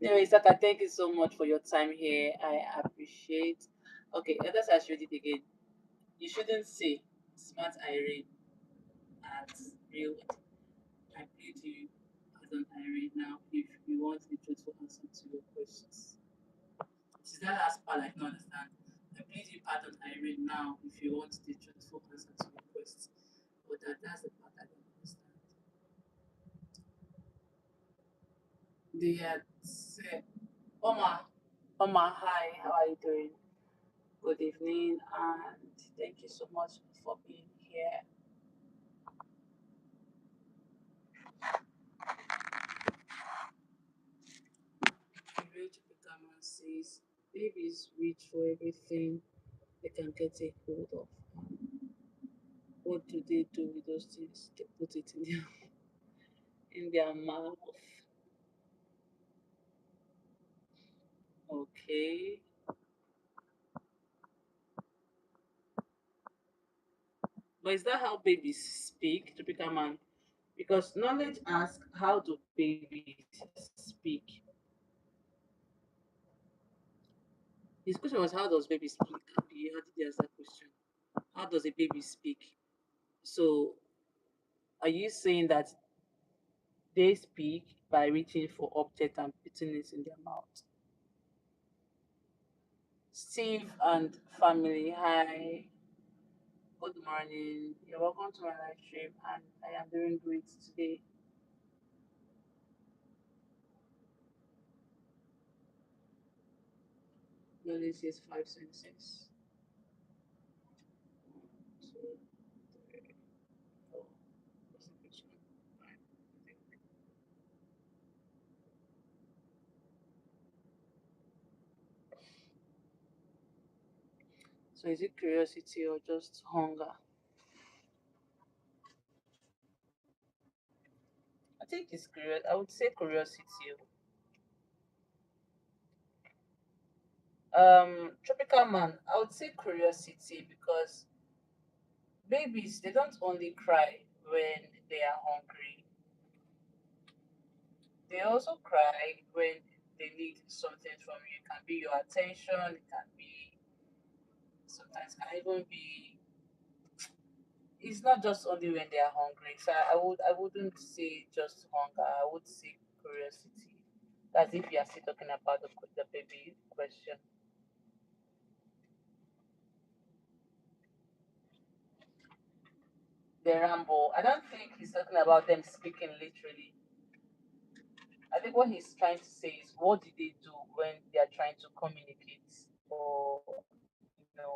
Anyway, Saka, thank you so much for your time here. I appreciate. Okay, let us ask you it again. You shouldn't say smart Irene at real. I played you as an Irene now if you want the truthful answer to your questions. It is that last part I don't understand. I played you part on Irene now if you want the truthful answer to your questions. But that's the part I don't understand. They had said, Oma, Oma, hi, how are you doing? Good evening, and thank you so much for being here. Rich Pickerman says, babies reach for everything they can get a hold of. What do they do with those things? They put it in their mouth. Okay. But is that how babies speak, to become man? Because knowledge asks, how do babies speak? His question was, how does baby speak? How did he ask that question? How does a baby speak? So, are you saying that they speak by reaching for object and putting it in their mouth? Steve and family, hi, good morning. You're welcome to my live stream, and I am doing great today. No, this is 526. Two, three, four. What's the next one? Five, I think. So, is it curiosity or just hunger? I think it's curious. I would say curiosity. Tropical man, I would say curiosity because babies they don't only cry when they are hungry. They also cry when they need something from you. It can be your attention. It can be sometimes can even be. It's not just only when they are hungry. So I wouldn't say just hunger. I would say curiosity. That's if you are still talking about the baby question. The ramble. I don't think he's talking about them speaking literally. I think what he's trying to say is what do they do when they are trying to communicate or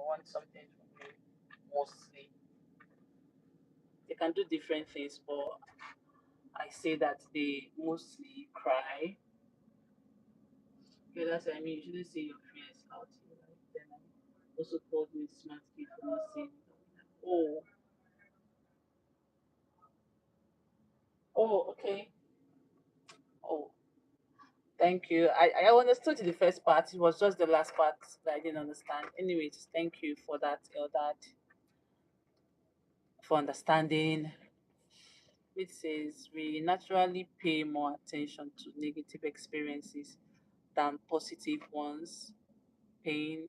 want something from you mostly. They can do different things, but I say that they mostly cry. Okay, that's what I mean. You shouldn't say your fears out here. Like, then I also called you a smart kid for not saying it. Oh, oh, okay. Oh, thank you. I understood the first part. It was just the last part that I didn't understand. Anyways, thank you for that, Eldad, for understanding. It says we naturally pay more attention to negative experiences than positive ones. Pain,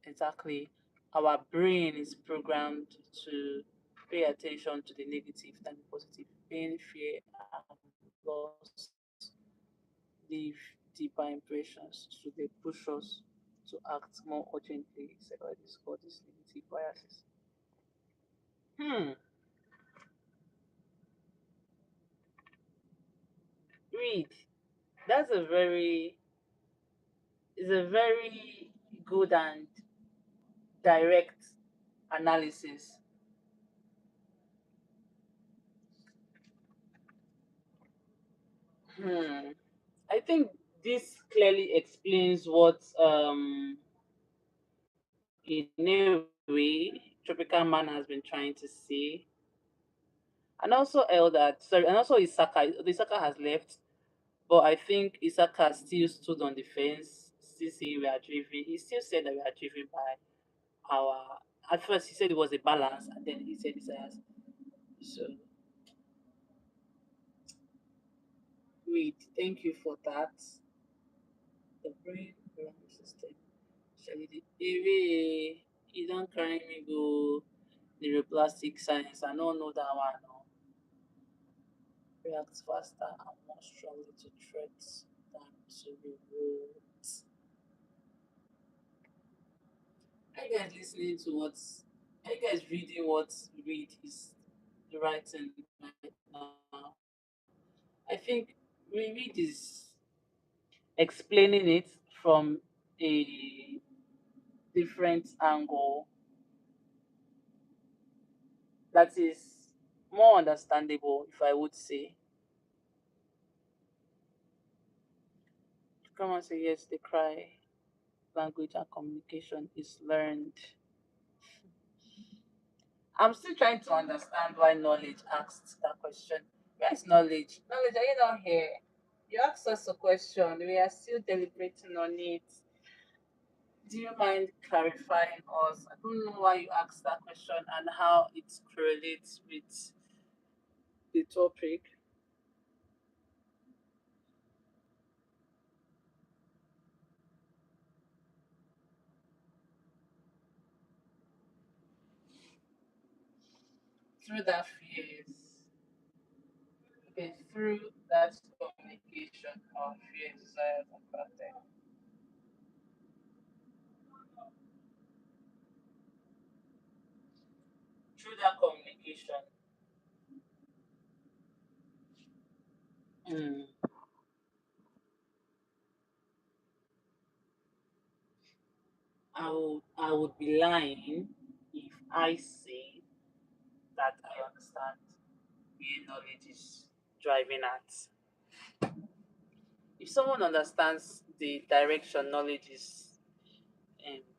exactly. Our brain is programmed to pay attention to the negative than the positive. Pain, fear, and loss leave deeper impressions, so they push us to act more urgently. Psychologists call this negative biases. Hmm. Read. That's a very is a very good and direct analysis. Hmm. I think this clearly explains what, in a way, Tropical Man has been trying to say. And also Elder, sorry, and also Isaka. Isaka has left, but I think Isaka still stood on the fence, still saying we are driven. He still said that we are driven by our. At first, he said it was a balance, and then he said desires. So, wait, thank you for that. The brain system. Shall you don't cry me go neuroplastic science. I don't know that one. No. Reacts faster and more strongly to threats than to rewards. Are you guys listening to what's are you guys reading what Reed is writing right now? I think Reed is explaining it from a different angle that is more understandable, if I would say. Come on, say yes, they cry. Language and communication is learned. I'm still trying to understand why knowledge asked that question. Where is knowledge? Knowledge, are you not here? You asked us a question. We are still deliberating on it. Do you mind clarifying us? I don't know why you asked that question and how it correlates with the topic. Through that fears, okay, through that communication of fear, desires, and content. Through that communication, mm, I would be lying if I say that I understand where knowledge is driving at. If someone understands the direction knowledge is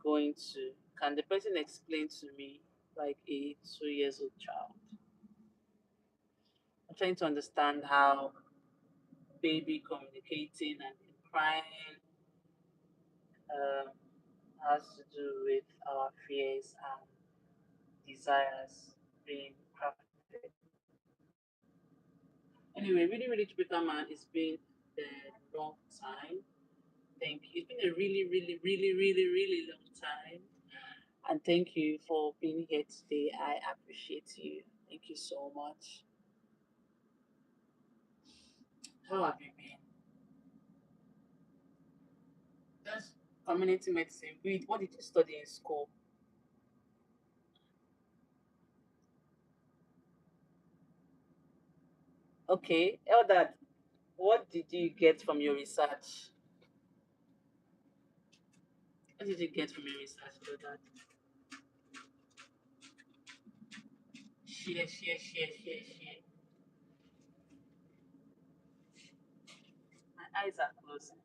going to, can the person explain to me like a 2 years old child? I'm trying to understand how baby communicating and crying um, has to do with our fears and desires being crafted. Anyway, really, really typical man, it's been a long time. Thank you. It's been a really, really, really, really, really long time. And thank you for being here today. I appreciate you. Thank you so much. How have you been? That's community medicine. Read, what did you study in school? Okay, Eldad, what did you get from your research? What did you get from your research, Eldad? Share, share, share, share, share. My eyes are closing.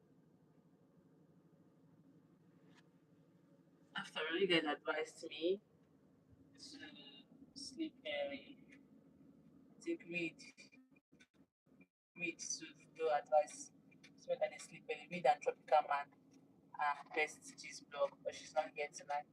After all, you guys advised me to sleep early. I think read to do advice. So that they sleep early. Read and Tropical Man and best G's blog, but she's not here tonight.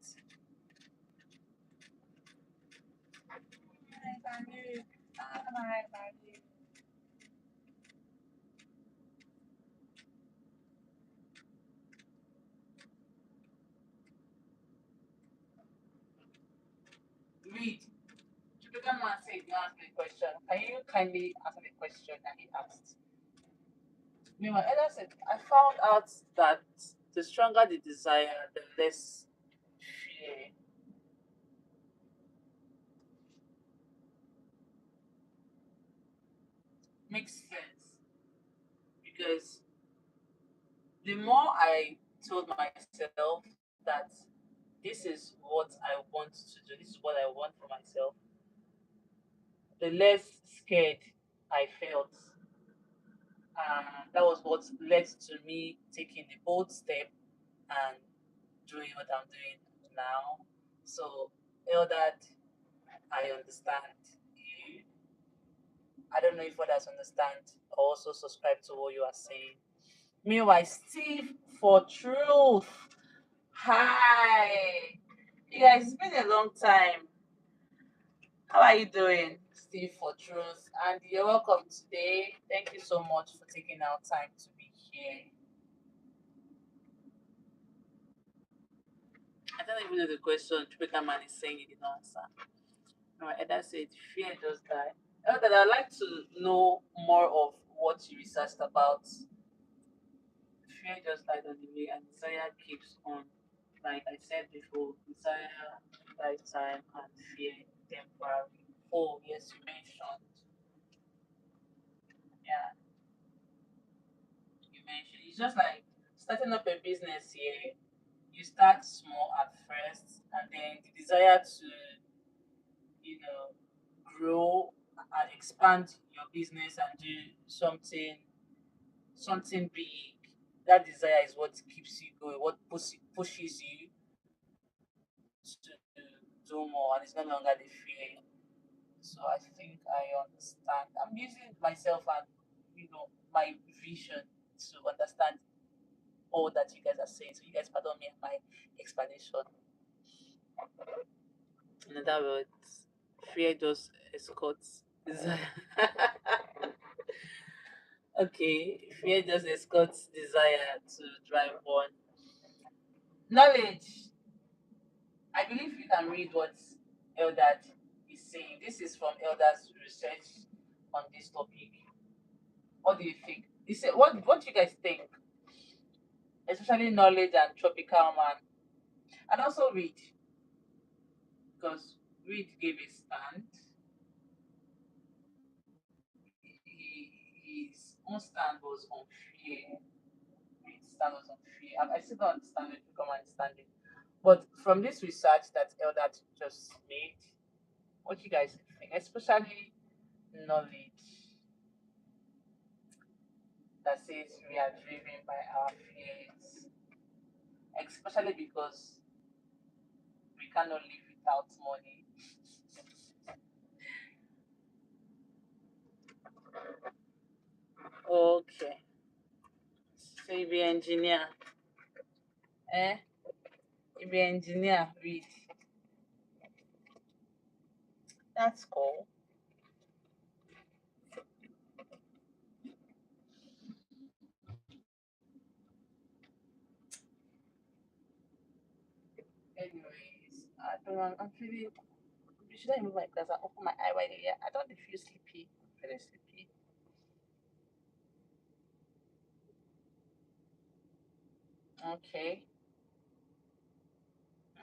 Read. Tropical Man said you asked me a question. Can you kindly answer the question that he asked? Meanwhile, Ella said, I found out that the stronger the desire, the less fear. Makes sense. Because the more I told myself that this is what I want to do, this is what I want for myself, the less scared I felt. That was what led to me taking the bold step and doing what I'm doing now. So, Eldad, I understand you. I don't know if others understand or also subscribe to what you are saying. Meanwhile, Steve for truth. Hi. You guys, it's been a long time. How are you doing, Steve for truth? And you're welcome today. Thank you so much for taking our time to be here. I don't even know the question Twitter man is saying he did not answer. No, Eda said fear just die. Oh, that I'd like to know more of what you researched about. Fear just died on the way, and desire keeps on. Like I said before, desire lifetime and fear temporary. Oh yes, you mentioned. Yeah, you mentioned. It's just like starting up a business here. You start small at first, and then the desire to, grow and expand your business and do something big. That desire is what keeps you going, what pushes you to do more, and it's no longer the fear. So I think I understand. I'm using myself and my vision to understand all that you guys are saying. So you guys pardon me my explanation. In other words, fear just escorts desire. Okay, fear just escorts desire to drive on. Knowledge. I believe you can read what Eldad is saying. This is from Eldad's research on this topic. What do you think? You say what do you guys think? Especially knowledge and tropical man. And also read, because read gave a stand. His own stand was on fear. Read stand was on fear. I still don't understand it, become understanding. But from this research that Eldad just made, what you guys think? Especially knowledge that says we are driven by our fears, especially because we cannot live without money. Okay, so you be engineer, eh? You be engineer, read. That's cool. Anyways, I don't know. I'm feeling. Should I move my glass and open my eye wide? Yeah, I don't feel sleepy. I'm feeling sleepy. Okay,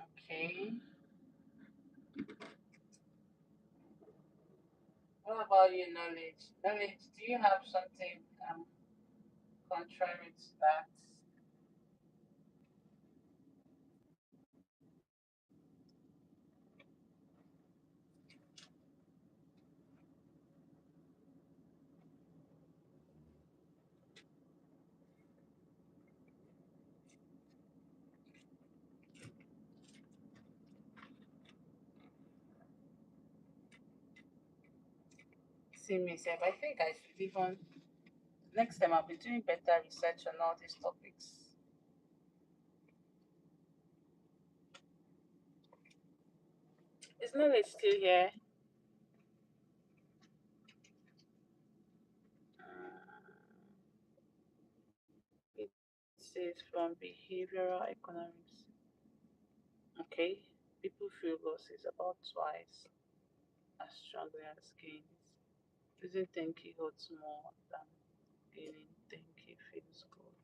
okay. What about you, knowledge? Knowledge, do you have something contrary to that? See myself. I think I should even next time I'll be doing better research on all these topics. Is knowledge still here? It says from behavioral economics. Okay, people feel losses about twice as strongly as gains. Losing 10k hurts more than gaining 10k feels good.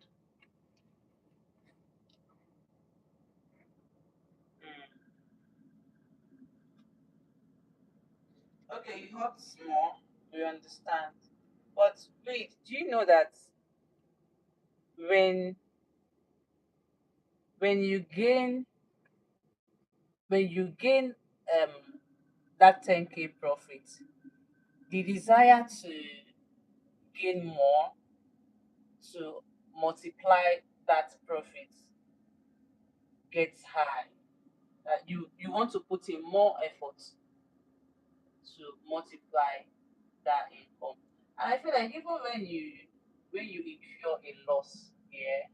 Mm. Okay, it hurts more. We understand. But wait, do you know that when when you gain when you gain that 10k profit, the desire to gain more to multiply that profit gets high. That you want to put in more effort to multiply that income. And I feel like even when you incur a loss, yeah,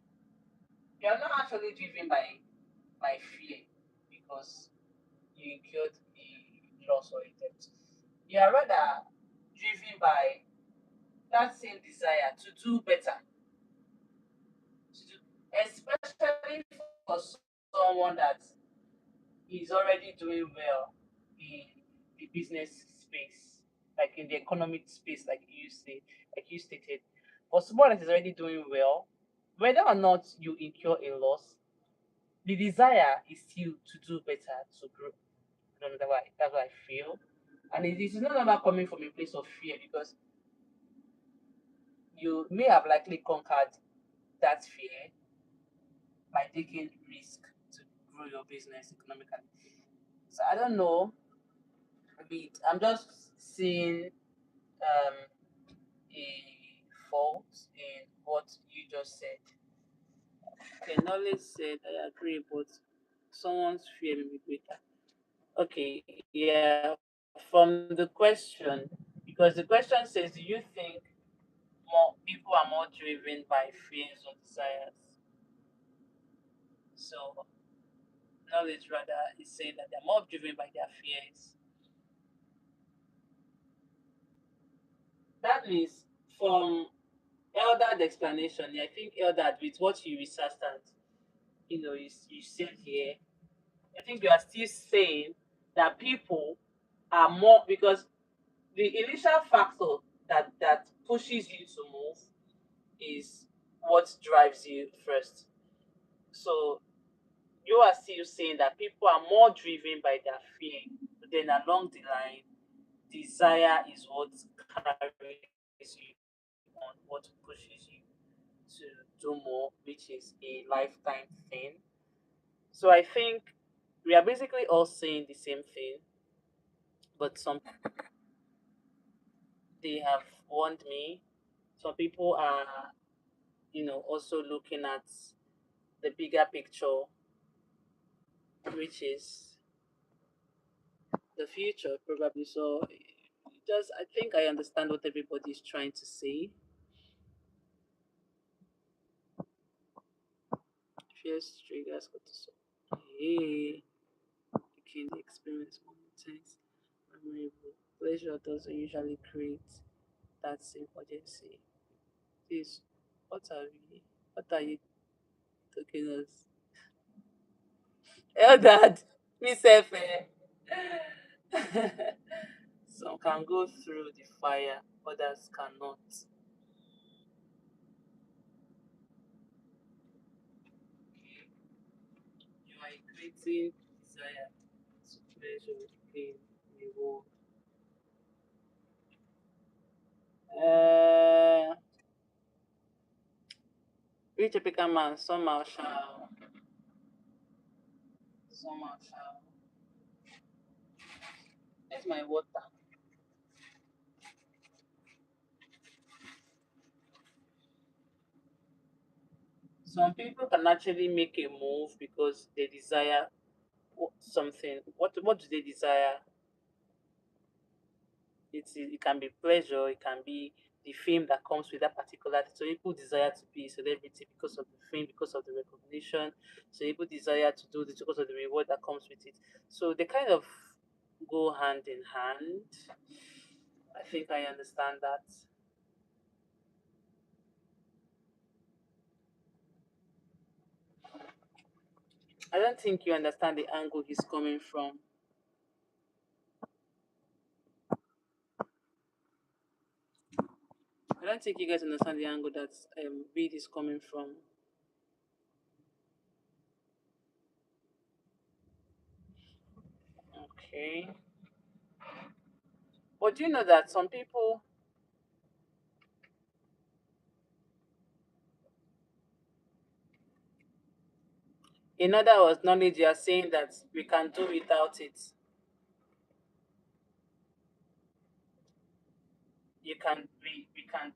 you're not actually driven by fear because you incurred a loss or a debt. You are rather driven by that same desire to do better, to do, especially for someone that is already doing well in the business space, like in the economic space, like you stated. For someone that is already doing well, whether or not you incur a loss, the desire is still to do better, to grow. That's what I feel. And it is no longer coming from a place of fear because you may have likely conquered that fear by taking risk to grow your business economically. So I don't know. I'm just seeing a fault in what you just said. Okay, knowledge said I agree, but someone's fear may be greater. Okay, yeah. From the question, because the question says, do you think more people are more driven by fears or desires? So knowledge rather is saying that they're more driven by their fears. That means from Elder's explanation, I think Elder with what you researched and you said here, I think you are still saying that people are more because the initial factor that pushes you to move is what drives you first. So you are still saying that people are more driven by their fear, but then along the line, desire is what carries you on, what pushes you to do more, which is a lifetime thing. So I think we are basically all saying the same thing, but some they have warned me. Some people are, also looking at the bigger picture, which is the future, probably. So, just I think I understand what everybody is trying to say. First triggers cortisol. Hey, making the experience more intense, memorable. Pleasure doesn't usually create that same urgency. This, what are we? What are you talking us? Dad, me self. Some can go through the fire, others cannot. You are equating desire to pleasure, pain, reward. Uh, Rich Epica man, somehow shall. Where's my water? Some people can actually make a move because they desire something. What do they desire? It can be pleasure, it can be the fame that comes with that particular. So people desire to be a celebrity because of the fame, because of the recognition. So people desire to do this because of the reward that comes with it. So they kind of go hand in hand. I think I understand that. I don't think you understand the angle he's coming from. I don't think you guys understand the angle that Reed is coming from. Okay. But do you know that some people, in other words, knowledge, you are saying that we can do without it. We can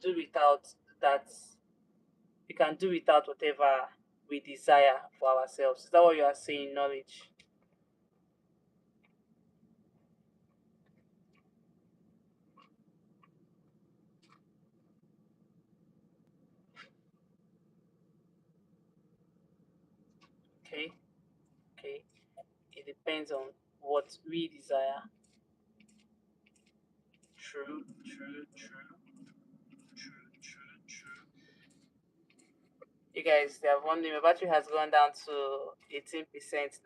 do without that We can do without whatever we desire for ourselves. Is that what you are saying, knowledge? Okay, okay. It depends on what we desire. True, true, true, true, true, true. You guys, they have wondering my battery has gone down to 18%.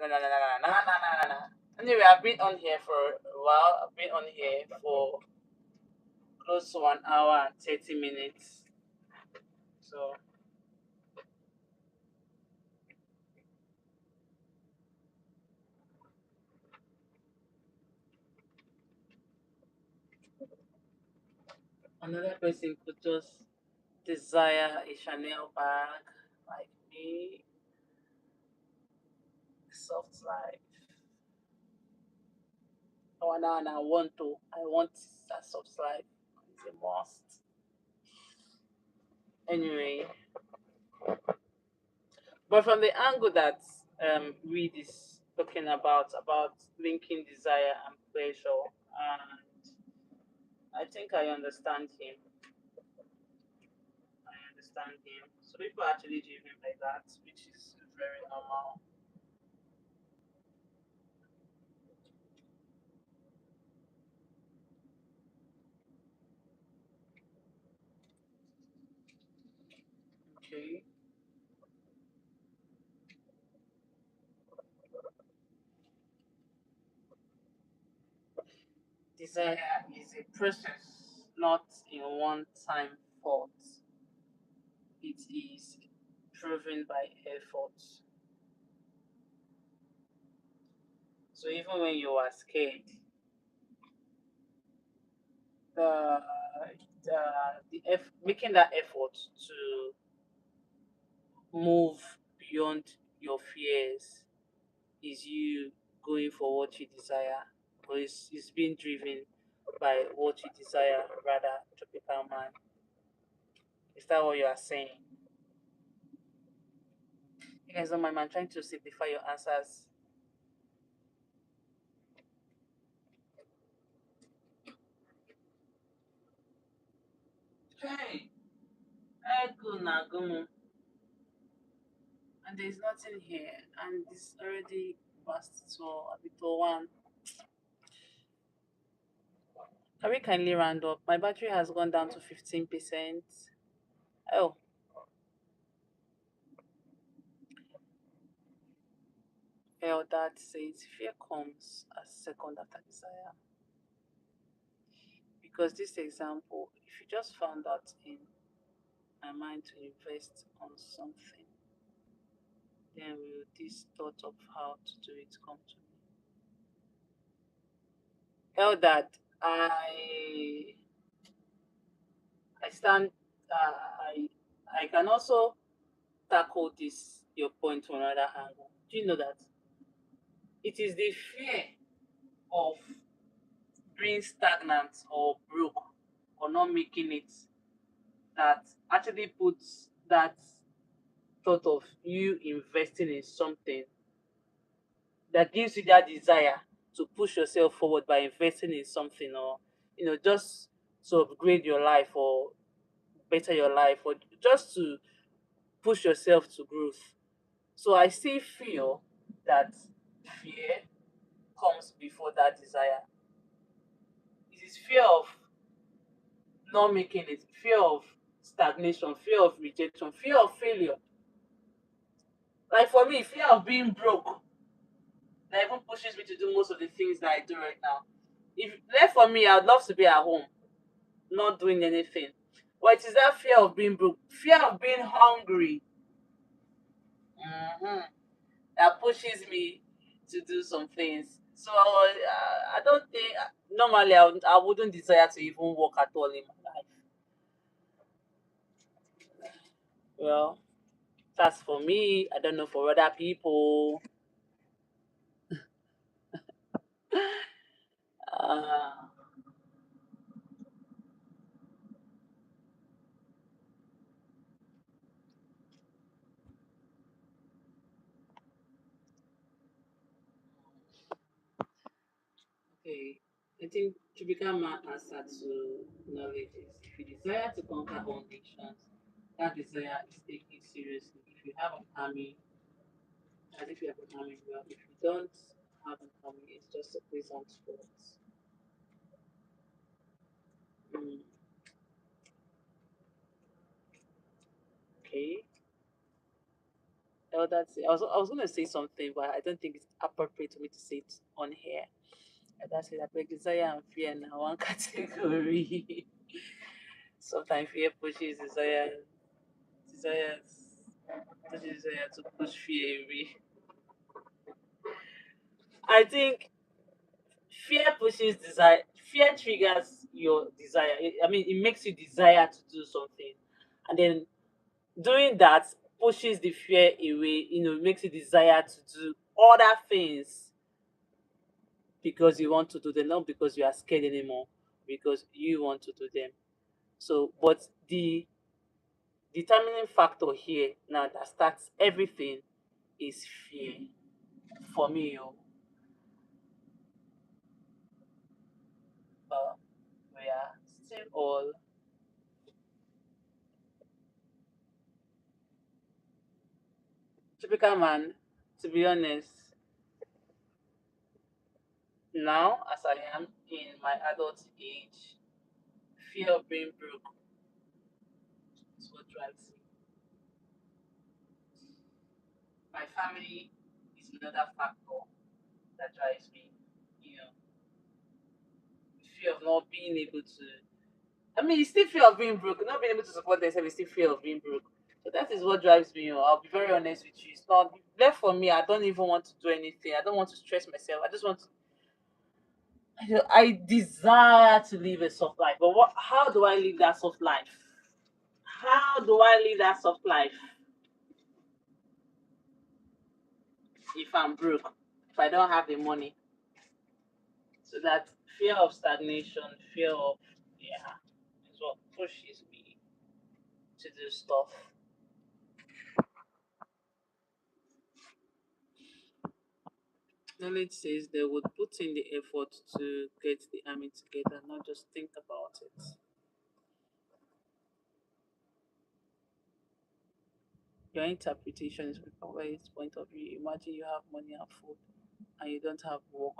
No, no, no, no, no, no, no, no, no, no. Anyway, I've been on here for a while. I've been on here for close to 1 hour and 30 minutes. So another person could just desire a Chanel bag like me, soft life. Oh, now and I want that soft life. It's a must. Anyway, but from the angle that Reed is talking about linking desire and pleasure, and I think I understand him. I understand him. So people actually do him like that, which is very normal. Okay. Desire is a process, not in one time thought. It is proven by effort. So even when you are scared, the making that effort to move beyond your fears is you going for what you desire, or is being driven by what you desire rather, tropical man. Is that what you are saying? You guys don't mind, man. I'm trying to simplify your answers. Hey, Ego Nagumu. And there's nothing here, and it's already past 12, a bit to 1. Can we kindly round up? My battery has gone down to 15%. Oh, well, that says fear comes as second after desire. Because this example, if you just found out in my mind to invest on something, then will this thought of how to do it come to me? Well, that I I stand I can also tackle this your point from another angle. Do you know that it is the fear of being stagnant or broke or not making it that actually puts that thought of you investing in something that gives you that desire to push yourself forward by investing in something, or just to upgrade your life or better your life, or just to push yourself to growth. So I still feel that fear comes before that desire. It is fear of not making it, fear of stagnation, fear of rejection, fear of failure. Like for me, fear of being broke that even pushes me to do most of the things that I do right now. If left for me, I'd love to be at home, not doing anything. But it is that fear of being broke, fear of being hungry, mhm, that pushes me to do some things. So I don't think normally I wouldn't desire to even work at all in my life. Well, that's for me. I don't know for other people. Uh, Okay. I think to become an answer to knowledge is if you desire to conquer all nations, that desire is taken seriously. If you have an army, as if you have an army, well, if you don't have an army, it's just a pleasant thought. Mm, okay. Oh, that's it. I was gonna say something, but I don't think it's appropriate for me to say it on here. And that's it. I beg desire and fear now one category. Sometimes fear pushes desires pushes desire to push fear away. I think fear pushes desire. Fear triggers your desire. I mean, it makes you desire to do something, and then doing that pushes the fear away. Makes you desire to do other things because you want to do them, not because you are scared anymore, because you want to do them. So, but the determining factor here now that starts everything is fear. For me, uh, we are still all typical man. To be honest, now as I am in my adult age, fear of being broke is what drives me. My family is another factor that drives me. You know, fear of not being able to. I mean, it's still fear of being broke, not being able to support themselves. Is still fear of being broke. So that is what drives me. I'll be very honest with you. It's not left for me. I don't even want to do anything. I don't want to stress myself. I just want to. I desire to live a soft life, but what? How do I live that soft life? How do I live that soft life if I'm broke? If I don't have the money? So that fear of stagnation, fear of yeah, is what pushes me to do stuff. Knowledge says they would put in the effort to get the army together, not just think about it. Your interpretation is from its point of view. Imagine you have money and food and you don't have work.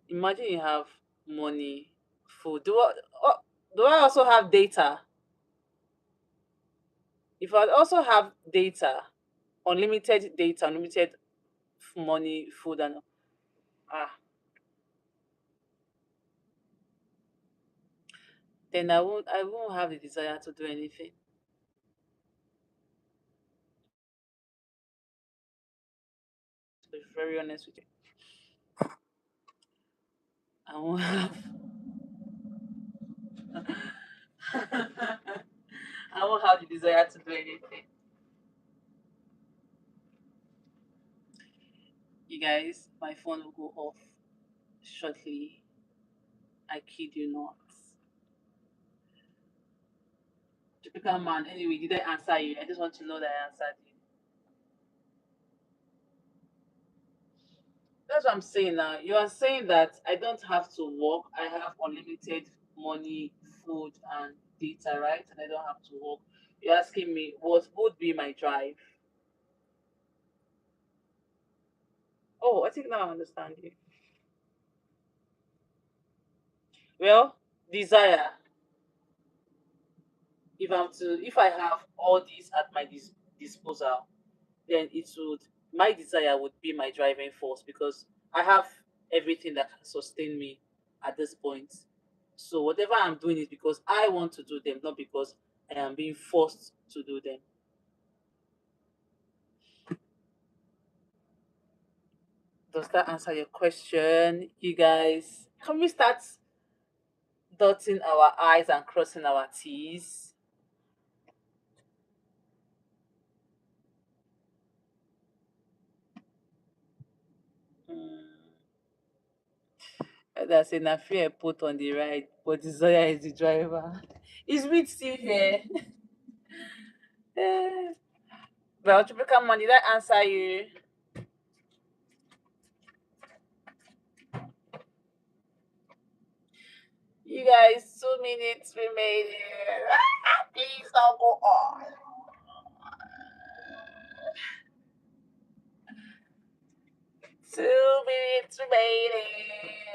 Imagine you have money, food. Do I also have data? If I also have data, unlimited data, unlimited money, food, and ah, then I won't have the desire to do anything. To be very honest with you, I won't have. I won't have the desire to do anything. You guys, my phone will go off shortly. I kid you not. Typical man. Anyway, did I answer you? I just want to know that I answered you. That's what I'm saying now. You are saying that I don't have to work. I have unlimited money, food, and data, right? And I don't have to work. You're asking me what would be my drive? Oh, I think now I understand you. Well, desire. If I have all these at my disposal, then it would my desire would be my driving force because I have everything that can sustain me at this point. So whatever I'm doing is because I want to do them, not because I am being forced to do them. Does that answer your question, you guys? Can we start dotting our I's and crossing our T's? Mm. That's a fear put on the right, but desire is the driver. Is Wheat still here? Eh, Well, Triple Money, did I answer you? You guys, 2 minutes remaining. Please don't go on. 2 minutes remaining.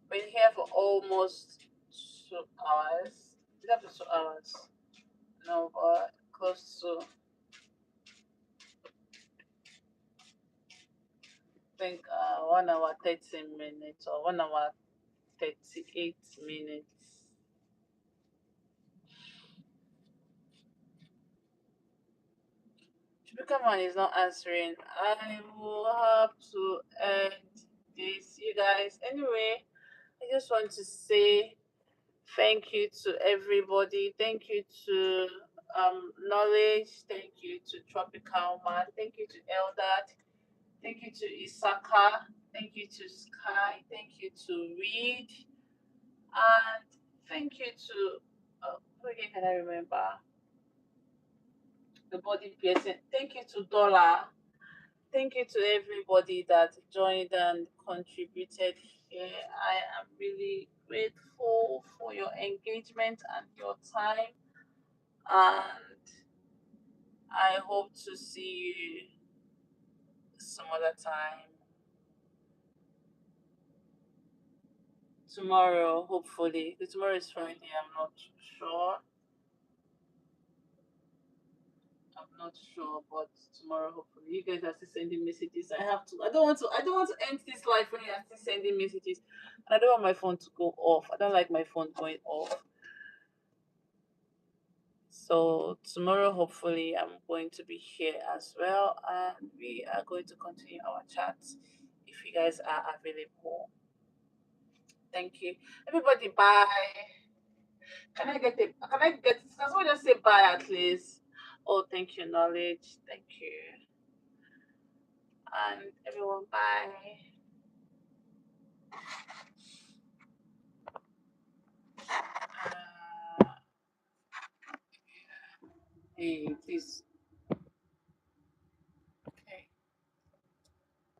Been here for almost 2 hours. Is that for 2 hours? No, but close to. I think 1 hour 30 minutes or 1 hour 38 minutes. Chukwukaman is not answering. I will have to end this, you guys. Anyway, I just want to say thank you to everybody. Thank you to Knowledge. Thank you to Tropical Man. Thank you to Eldad. Thank you to Isaka. Thank you to Sky. Thank you to Reed. And thank you to who again can I remember? The body piercing. Thank you to Dollar. Thank you to everybody that joined and contributed here. I am really grateful for your engagement and your time. And I hope to see you some other time. Tomorrow, hopefully. Tomorrow is Friday, I'm not sure. I'm not sure, but tomorrow, hopefully, you guys are still sending messages. I have to. I don't want to. I don't want to end this live when you are still sending messages. And I don't want my phone to go off. I don't like my phone going off. So tomorrow, hopefully, I'm going to be here as well, and we are going to continue our chat if you guys are available. Thank you, everybody. Bye. Can I get it? Can I get? Can someone just say bye at least? Oh, thank you, Knowledge. Thank you, and everyone. Bye. Uh, hey, please